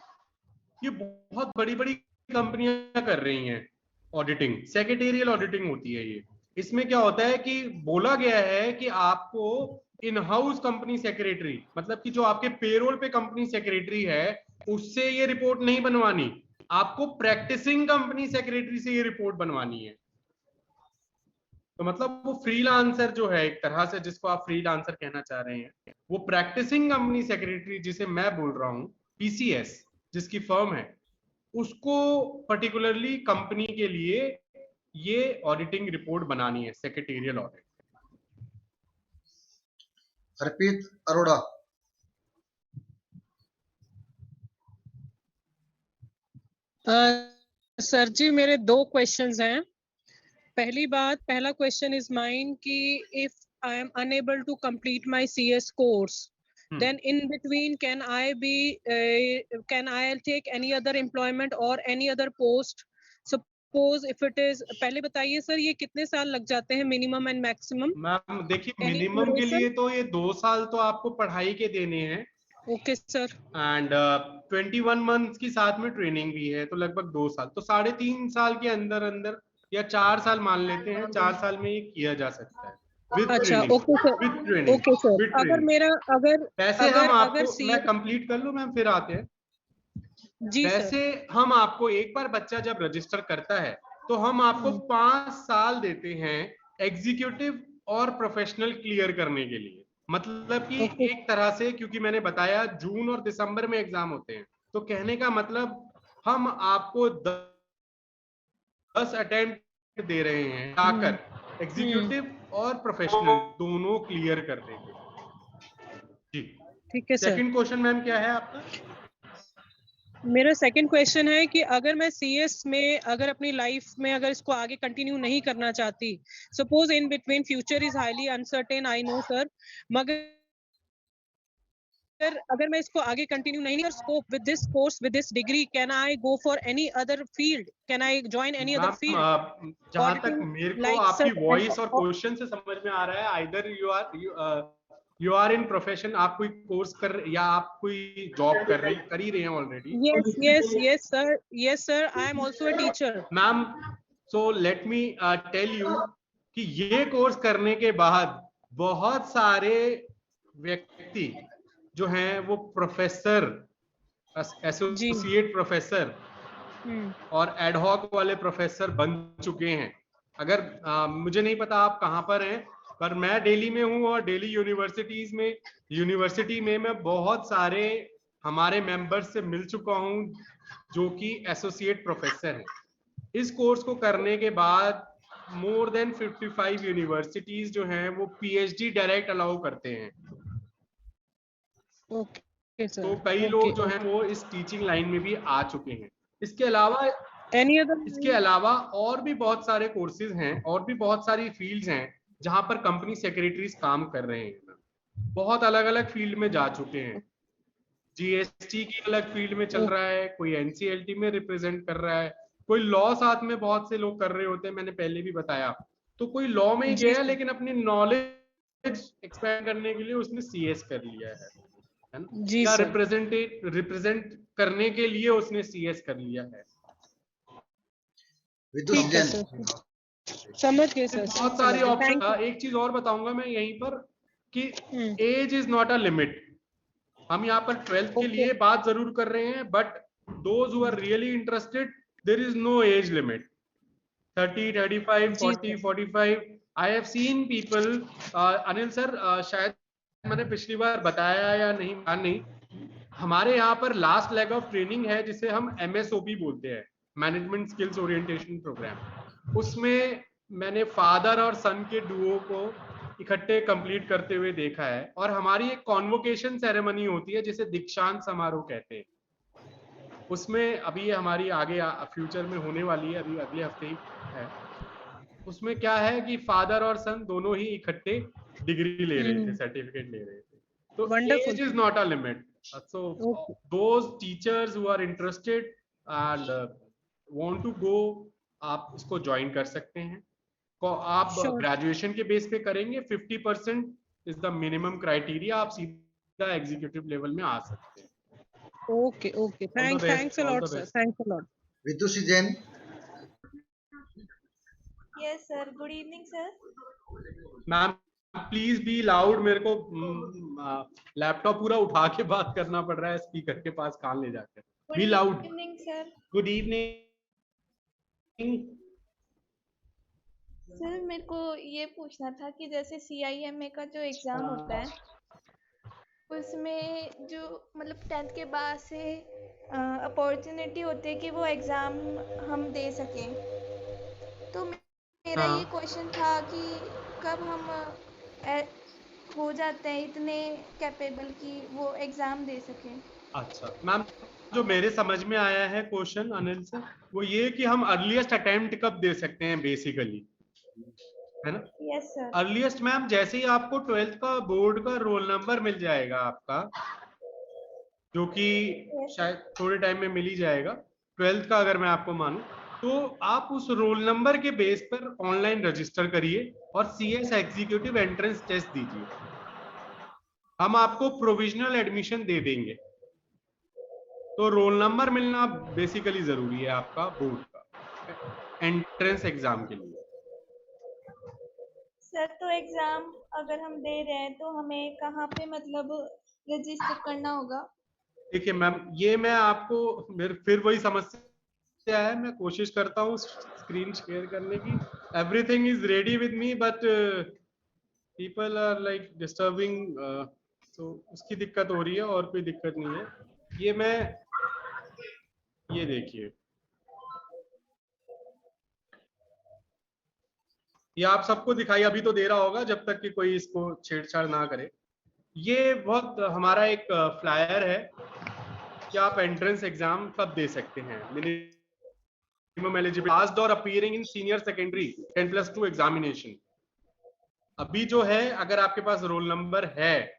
ये बहुत बड़ी बड़ी कंपनियां कर रही हैं ऑडिटिंग. सेक्रेटेरियल ऑडिटिंग होती है ये. इसमें क्या होता है कि बोला गया है कि आपको इन हाउस कंपनी सेक्रेटरी, मतलब कि जो आपके पेरोल पे कंपनी सेक्रेटरी है, उससे ये रिपोर्ट नहीं बनवानी. आपको प्रैक्टिसिंग कंपनी सेक्रेटरी से ये रिपोर्ट बनवानी है. तो मतलब वो फ्रीलांसर जो है एक तरह से, जिसको आप फ्रीलांसर कहना चाह रहे हैं, वो प्रैक्टिसिंग कंपनी सेक्रेटरी जिसे मैं बोल रहा हूँ, पीसीएस जिसकी फर्म है, उसको पर्टिकुलरली कंपनी के लिए ये ऑडिटिंग रिपोर्ट बनानी है, secretarial audit. Harpreet Arora. Sir ji मेरे 2 क्वेश्चंस हैं. पहला क्वेश्चन इज माइन कि if I am unable to complete my CS course, then in between can I take any other employment or any other post? Suppose if it is, पहले बताइए sir ये कितने साल लग जाते हैं मिनिमम एंड मैक्सिमम? मैम देखिए, minimum के लिए तो ये 2 साल तो आपको पढ़ाई के देने हैं. Okay sir. एंड 21 मंथ्स की साथ में ट्रेनिंग भी है, तो लगभग 2 साल, तो 3.5 साल के अंदर अंदर, या 4 साल मान लेते हैं, 4 साल में ये किया जा सकता है. अच्छा, ओके सर. Okay sir. अगर मेरा वैसे हम आपको, मैं कंप्लीट कर लूं मैम, फिर आते हैं. जी वैसे हम आपको एक बार बच्चा जब रजिस्टर करता है, तो हम आपको 5 साल देते हैं एग्जीक्यूटिव और प्रोफेशनल क्लियर करने के लिए. मतलब कि एक तरह से, क्योंकि मैंने बताया जून और दिसंबर में एग्जाम होते हैं, तो कहने का मतलब हम आपको 10 अटेम्प्ट दे रहे हैं आकर एग्जीक्यूटिव और प्रोफेशनल दोनों क्लियर कर देंगे. जी ठीक है सर. सेकंड क्वेश्चन मैम क्या है आपका? मेरा सेकंड क्वेश्चन है कि अगर मैं सीएस में अगर अपनी लाइफ में अगर इसको आगे कंटिन्यू नहीं करना चाहती, suppose in between future is highly uncertain, I know sir, मगर अगर मैं इसको आगे कंटिन्यू नहीं कर scope with this course, with this degree, can I go for any other field? Can I join any other field? जहां तक मेरे को आपकी वॉइस और क्वेश्चन से समझ में आ रहा है, either you are in profession, आप कोई कोर्स कर, या आप कोई जॉब कर ही रहे हैं already. yes sir, I am also a teacher. Ma'am, so let me tell you कि ये कोर्स करने के बाद बहुत सारे व्यक्ति जो हैं वो प्रोफेसर, एसोसिएट प्रोफेसर और एडहॉक वाले प्रोफेसर बन चुके हैं. अगर मुझे नहीं पता आप कहाँ पर हैं, पर मैं दिल्ली में हूँ, और दिल्ली यूनिवर्सिटी में मैं बहुत सारे हमारे मेंबर्स से मिल चुका हूँ जो कि एसोसिएट प्रोफेसर हैं. इस कोर्स को करने के बाद मोर देन 55 यूनिवर्सिटीज जो हैं वो पीएचडी डायरेक्ट अलाउ करते हैं. Okay sir. तो कई लोग जो हैं वो इस टीचिंग लाइन में भी आ चुके हैं. इसके अलावा और भी बहुत सारे कोर्सेज हैं और भी बहुत सारी फील्ड्स हैं जहां पर कंपनी सेक्रेटरीज काम कर रहे हैं. बहुत अलग अलग फील्ड में जा चुके हैं। जीएसटी की अलग फील्ड में चल रहा है, कोई एनसीएलटी में रिप्रेजेंट कर रहा है, कोई लॉ साथ में बहुत से लोग कर रहे होते हैं, मैंने पहले भी बताया। तो कोई लॉ में ही जी गया सर। लेकिन अपनी नॉलेज एक्सपैंड करने के लिए उसने सीएस कर लिया है ना, जी या सर। रिप्रेजेंट करने के लिए उसने सीएस कर लिया है। विदुष ठीक है जैन, सर, समझ गए सर, बहुत समझ सारी गए, ऑप्शन। Thank you. एक चीज और बताऊंगा मैं यहीं पर कि hmm, age is not a limit. हम यहाँ पर 12th के ओके। लिए बात जरूर कर रहे हैं, but those who are really interested, there is no age limit. 30, 35, जी 40, sir. 45, I have seen people. Anil sir, शायद मैंने पिछली बार बताया या नहीं, हमारे यहाँ पर लास्ट लेग ऑफ ट्रेनिंग है जिसे हम MSOP बोलते हैं, मैनेजमेंट स्किल्स ओरिएंटेशन प्रोग्राम। उसमें मैंने फादर और सन के डुओ को इकट्ठे कंप्लीट करते हुए देखा है, और हमारी एक कॉन्वोकेशन सेरेमनी होती है जिसे दीक्षांत समारोह कहते हैं। उसमें अभी हमारी आगे फ्यूचर में होने वाली है, अभी अगले हफ्ते ही है। उसमें क्या है कि फादर और सन दोनों ही इकट्ठे डिग्री ले रहे थे, सर्टिफिकेट ले रहे थे। तो wonderful age is sir. Not a limit. So okay. those teachers who are interested and want to go, आप इसको ज्वाइन कर सकते हैं। आप श्योर। ग्रेजुएशन के बेस पे करेंगे, 50% इज द मिनिमम क्राइटेरिया, आप सीधा एग्जीक्यूटिव लेवल में आ सकते हैं। Okay okay, all the thanks best, a all lot the sir, best. Thanks a lot. Vidush Jain, Yes, sir. Good evening, sir. Ma'am please be loud, मेरे को लैपटॉप पूरा उठा के बात करना पड़ रहा है स्पीकर के पास कान ले जाकर। Good be loud. evening, sir. Good evening. Sir मेरे को ये पूछना था कि जैसे CIMA का जो एग्ज़ाम होता है उसमें जो मतलब 10th के बाद से अपॉर्चुनिटी होती है कि वो एग्ज़ाम हम दे सकें, तो मेरा ये हाँ, क्वेश्चन था कि कब हम हो जाते हैं इतने कैपेबल कि वो एग्ज़ाम दे सकें। अच्छा मैम, जो मेरे समझ में आया है क्वेश्चन अनिल से, वो ये कि हम अर्लीस्ट अटेम्प्ट कब दे सकते हैं बेसिकली, है ना। Yes sir. अर्लीस्ट मैम जैसे ही आपको 12th का बोर्ड का रोल नंबर मिल जाएगा आपका, जो कि शायद थोड़े टाइम में मिल ही जाएगा, 12th का अगर मैं आपको मानूं, तो आप उस रोल नंबर के बेस पर ऑनलाइन रजिस्टर करिए और CS एग्जीक्यूटिव एंट्रेंस टेस्ट दीजिए। हम आपको प्रोविजनल एडमिशन दे देंगे। तो रोल नंबर मिलना बेसिकली जरूरी है आपका बोर्ड का एंट्रेंस एग्जाम के लिए। सर तो एग्ज़ाम अगर हम दे रहे हैं तो हमें कहाँ पे मतलब रजिस्टर करना होगा? देखिए मैम, ये मैं आपको फिर वही समस्या है, मैं कोशिश करता हूँ स्क्रीन शेयर करने की, everything is ready with me, but people are like disturbing, तो उसकी दिक्कत हो रही है, और कोई दिक्कत नहीं है। ये देखिए, ये आप सबको दिखाई अभी तो दे रहा होगा जब तक कि कोई इसको छेड़छाड़ ना करे। ये बहुत हमारा एक फ्लायर है कि आप एंट्रेंस एग्जाम कब दे सकते हैं। मिनिमम एलिजिबिलिटी, पास्ड और अपीयरिंग इन सीनियर सेकेंडरी 10+2 एग्जामिनेशन। अभी जो है, अगर आपके पास रोल नंबर है,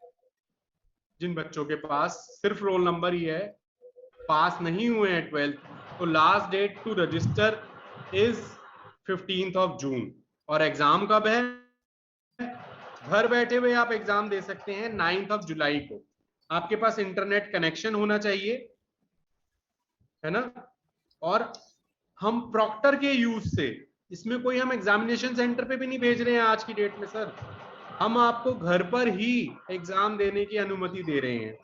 जिन बच्चों के पास सिर्फ रोल नंबर ही है, पास नहीं हुए हैं 12th, तो last date to register is 15th June. और एग्जाम कब है? घर बैठे हुए आप एग्जाम दे सकते हैं 9th जुलाई को। आपके पास इंटरनेट कनेक्शन होना चाहिए, है ना। और हम प्रॉक्टर के यूज से, इसमें कोई हम एग्जामिनेशन सेंटर पे भी नहीं भेज रहे हैं आज की डेट में सर, हम आपको घर पर ही एग्जाम देने की अनुमति दे रहे हैं।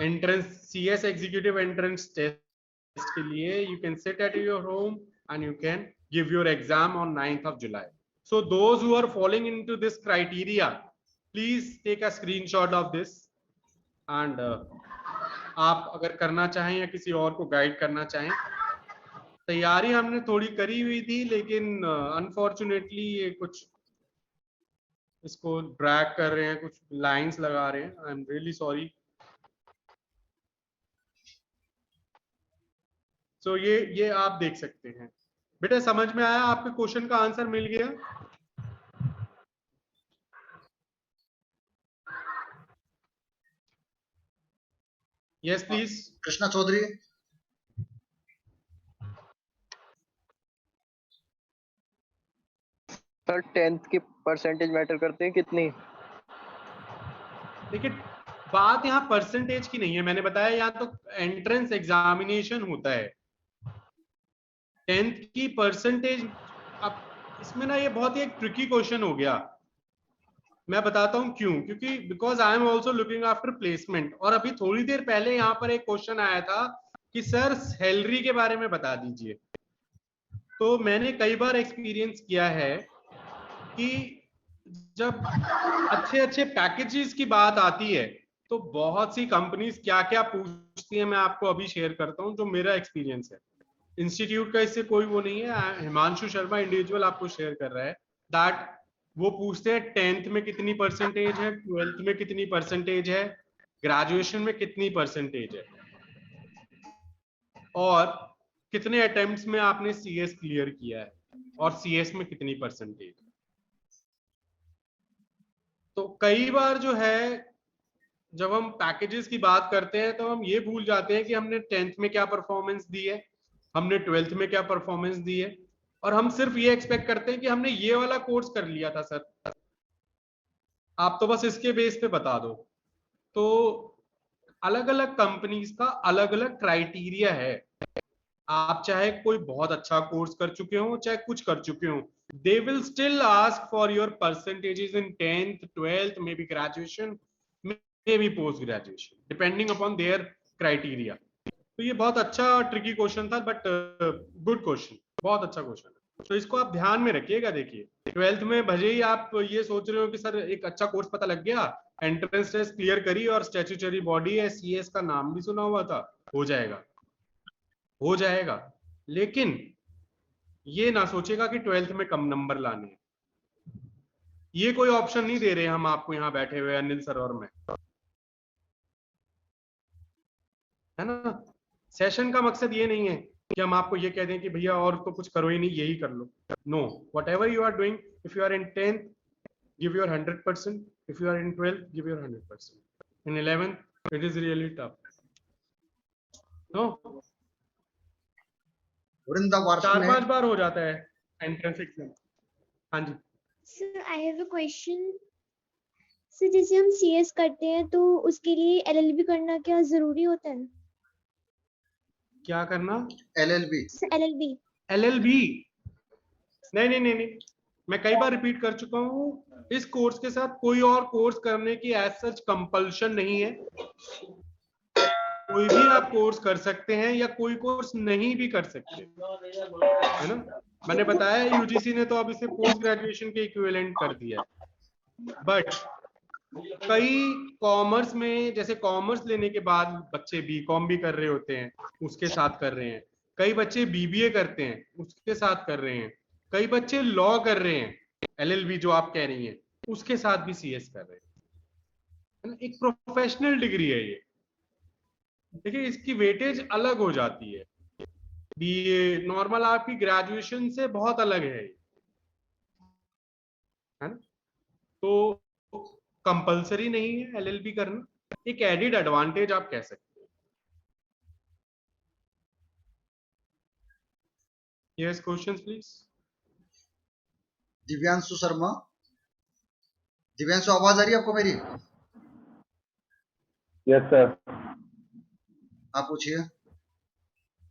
Entrance CS executive entrance test के लिए you can sit at your home and you can give your exam on 9th July. So those who are falling into this criteria, please take a screenshot of this and आप अगर करना चाहें या किसी और को गाइड करना चाहें। तैयारी हमने थोड़ी करी हुई थी, लेकिन अनफॉर्चुनेटली ये कुछ इसको ड्रैग कर रहे हैं, कुछ लाइंस लगा रहे हैं। I am really sorry. So ये आप देख सकते हैं। बेटा समझ में आया? आपके क्वेश्चन का आंसर मिल गया? Yes please. Krishna Chaudhary. Sir 10th की परसेंटेज मैटर करते हैं कितनी? देखिए बात यहाँ परसेंटेज की नहीं है, मैंने बताया यहाँ तो एंट्रेंस एग्जामिनेशन होता है। 10th की परसेंटेज, अब इसमें ना ये बहुत ही एक ट्रिकी क्वेश्चन हो गया। मैं बताता हूँ क्यों, क्योंकि because I am also looking after placement. और अभी थोड़ी देर पहले यहाँ पर एक क्वेश्चन आया था कि सर सैलरी के बारे में बता दीजिए। तो मैंने कई बार एक्सपीरियंस किया है कि जब अच्छे अच्छे पैकेजेस की बात आती है तो बहुत सी कंपनीज क्या क्या पूछती है, मैं आपको अभी शेयर करता हूँ जो मेरा एक्सपीरियंस है। इंस्टीट्यूट का इससे कोई वो नहीं है, हिमांशु शर्मा इंडिविजुअल आपको शेयर कर रहा है दैट वो पूछते हैं 10th में कितनी परसेंटेज है, 12th में कितनी परसेंटेज है, ग्रेजुएशन में कितनी परसेंटेज है, और कितने अटेम्प्ट्स में आपने सीएस क्लियर किया है, और सीएस में कितनी परसेंटेज। तो कई बार जो है जब हम पैकेजेस की बात करते हैं तो हम ये भूल जाते हैं कि हमने 10th में क्या परफॉर्मेंस दी है, हमने 12th में क्या परफॉर्मेंस दी है, और हम सिर्फ ये एक्सपेक्ट करते हैं कि हमने ये वाला कोर्स कर लिया था सर, आप तो बस इसके बेस पे बता दो। तो अलग अलग कंपनीज का अलग अलग क्राइटेरिया है। आप चाहे कोई बहुत अच्छा कोर्स कर चुके हो चाहे कुछ कर चुके हो, they will still ask for your percentages in 10th 12th may be graduation may be post graduation depending upon their criteria. तो ये बहुत अच्छा ट्रिकी क्वेश्चन था, बट गुड क्वेश्चन, बहुत अच्छा क्वेश्चन है। तो इसको आप ध्यान में रखिएगा। देखिए 12th में भले ही आप ये सोच रहे हो कि सर एक अच्छा कोर्स पता लग गया, एंट्रेंस टेस्ट क्लियर करी और स्टैट्यूटरी बॉडी है, सीएस का नाम भी सुना हुआ था, हो जाएगा हो जाएगा, लेकिन ये ना सोचेगा कि 12th में कम नंबर लाने हैं। ये कोई ऑप्शन नहीं दे रहे हम आपको यहाँ बैठे हुए अनिल सर और मैं, है ना। सेशन का मकसद ये नहीं है कि हम आपको ये कह दें कि भैया और तो कुछ करो ही नहीं, यही कर लो। No, whatever you are doing, if you are in 10th give your 100%, if you are in 12th give your 100%, in 11th it is really tough, no। Vrinda 4-5 बार हो जाता है एंट्रेंस एग्जाम। हाँ जी sir I have a question. Sir जैसे हम CS करते हैं तो उसके लिए एलएलबी करना क्या जरूरी होता है? क्या करना? एलएलबी। एलएलबी एलएलबी नहीं नहीं नहीं नहीं, मैं कई बार रिपीट कर चुका हूँ, इस कोर्स के साथ कोई और कोर्स करने की एज सच कंपल्शन नहीं है। कोई भी आप कोर्स कर सकते हैं या कोई कोर्स नहीं भी कर सकते, है ना। मैंने बताया यूजीसी ने तो अब इसे पोस्ट ग्रेजुएशन के इक्विवेलेंट कर दिया है। बट कई कॉमर्स में, जैसे कॉमर्स लेने के बाद बच्चे बीकॉम भी कर रहे होते हैं, उसके साथ कर रहे हैं। कई बच्चे बीबीए करते हैं, उसके साथ कर रहे हैं। कई बच्चे लॉ कर रहे हैं, एलएलबी जो आप कह रही हैं, उसके साथ भी सीएस कर रहे हैं। एक प्रोफेशनल डिग्री है ये। देखिए इसकी वेटेज अलग हो जाती है, बीए नॉर्मल आपकी ग्रेजुएशन से बहुत अलग है ना। तो कंपलसरी नहीं है एलएलबी करना, एक एडिड एडवांटेज आप कह सकते हैं। Yes questions please. Divyanshu Sharma. Divyanshu आवाज आ रही है आपको मेरी? Yes sir. आप पूछिए।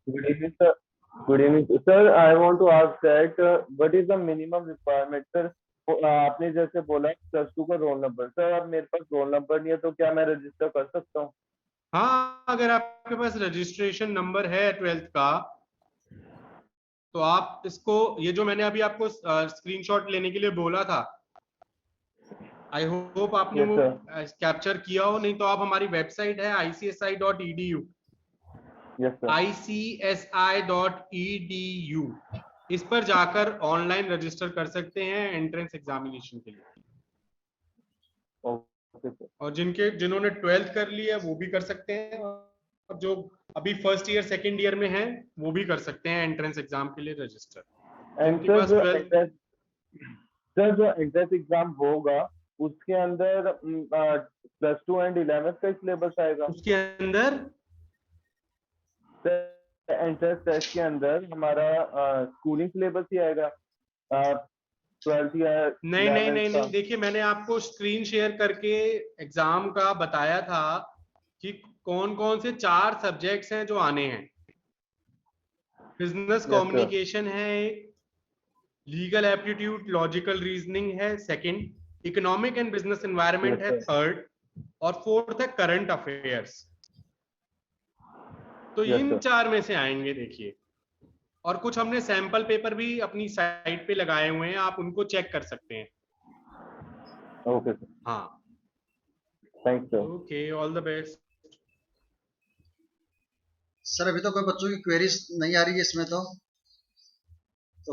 Good evening sir. Good evening sir, I want to ask that what is the minimum requirement sir? आपने जैसे बोला +2 का रोल नंबर, सर अब मेरे पास रोल नंबर नहीं है तो क्या मैं रजिस्टर कर सकता हूँ? हाँ, अगर आपके पास रजिस्ट्रेशन नंबर है 12th का तो आप इसको, ये जो मैंने अभी आपको स्क्रीनशॉट लेने के लिए बोला था, आई होप आपने वो कैप्चर किया हो, नहीं तो आप हमारी वेबसाइट है icsi.edu, icsi.edu, इस पर जाकर ऑनलाइन रजिस्टर कर सकते हैं एंट्रेंस एग्जामिनेशन के लिए। और जिन्होंने 12th कर लिया वो भी कर सकते हैं, और जो अभी फर्स्ट ईयर सेकेंड ईयर में हैं वो भी कर सकते हैं एंट्रेंस एग्जाम के लिए रजिस्टर। सर जो एंट्रेंस एग्जाम होगा उसके अंदर +2 एंड 11th का सिलेबस आएगा? उसके अंदर एंट्रेंस टेस्ट के अंदर हमारा स्कूलिंग सिलेबस ही आएगा 12th या नहीं नहीं 11th नहीं का? नहीं, देखिए मैंने आपको स्क्रीन शेयर करके एग्जाम का बताया था कि कौन कौन से 4 सब्जेक्ट्स हैं जो आने हैं। Business Yes, sir. कम्युनिकेशन है एक, लीगल एप्टीट्यूड लॉजिकल रीजनिंग है second, economic and business environment Yes, है sir. थर्ड, और फोर्थ है करंट अफेयर्स। तो Yes, इन sir. 4 में से आएंगे देखिए, और कुछ हमने सैंपल पेपर भी अपनी साइट पे लगाए हुए हैं, आप उनको चेक कर सकते हैं। Okay, sir. हाँ, Thanks, sir. Okay, all the best. Sir अभी तो कोई बच्चों की क्वेरीज नहीं आ रही है इसमें तो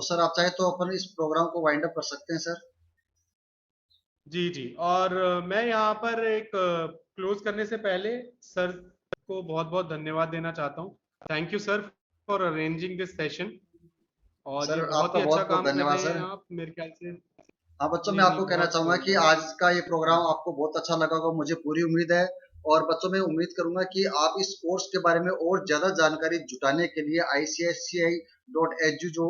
सर आप चाहे तो अपन इस प्रोग्राम को वाइंड अप कर सकते हैं सर। जी जी, और मैं यहाँ पर एक क्लोज करने से पहले सर को बहुत बहुत धन्यवाद देना चाहता हूँ। Thank you sir for arranging this session, और सर ये बहुत आपका ही अच्छा बहुत बहुत काम कर धन्यवाद रहे हैं सर। आप, मेरे ख्याल से। हाँ बच्चों, मैं नहीं आपको नहीं, कहना बहुत चाहूंगा कि बहुत आज का ये प्रोग्राम आपको बहुत अच्छा लगा होगा, मुझे पूरी उम्मीद है। और बच्चों मैं उम्मीद करूंगा कि आप इस कोर्स के बारे में और ज्यादा जानकारी जुटाने के लिए ICSCI.edu जो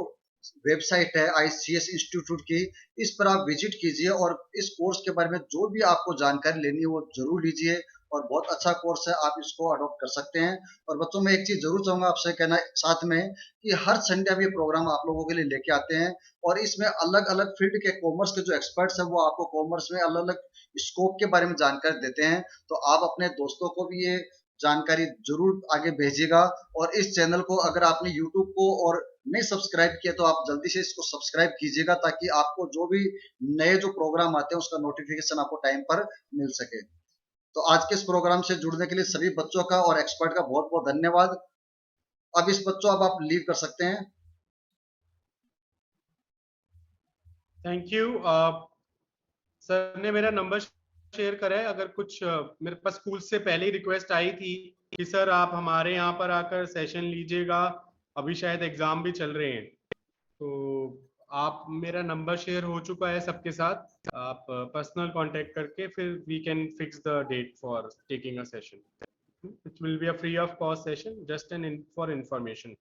वेबसाइट है ICS इंस्टीट्यूट की, इस पर आप विजिट कीजिए और इस कोर्स के बारे में जो भी आपको जानकारी लेनी है वो जरूर लीजिए। और बहुत अच्छा कोर्स है, आप इसको अडॉप्ट कर सकते हैं। और बच्चों मैं एक चीज जरूर चाहूंगा आपसे कहना साथ में कि हर संडे हम ये प्रोग्राम आप लोगों के लिए लेके आते हैं, और इसमें अलग अलग फील्ड के कॉमर्स के जो एक्सपर्ट्स हैं वो आपको कॉमर्स में अलग अलग स्कोप के बारे में जानकारी देते हैं। तो आप अपने दोस्तों को भी ये जानकारी जरूर आगे भेजिएगा। और इस चैनल को अगर आपने यूट्यूब को और नहीं सब्सक्राइब किया तो आप जल्दी से इसको सब्सक्राइब कीजिएगा, ताकि आपको जो भी नए जो प्रोग्राम आते हैं उसका नोटिफिकेशन आपको टाइम पर मिल सके। तो आज के इस प्रोग्राम से जुड़ने के लिए सभी बच्चों का और एक्सपर्ट का बहुत बहुत धन्यवाद। अब इस बच्चों अब आप लीव कर सकते हैं। Thank you. सर ने मेरा नंबर शेयर करा है, अगर कुछ मेरे पास स्कूल से पहले ही रिक्वेस्ट आई थी कि सर आप हमारे यहाँ पर आकर सेशन लीजिएगा, अभी शायद एग्जाम भी चल रहे हैं, तो आप, मेरा नंबर शेयर हो चुका है सबके साथ, आप पर्सनल कांटेक्ट करके फिर we can fix the date for taking a session. It will be a free of cost session, just an for information.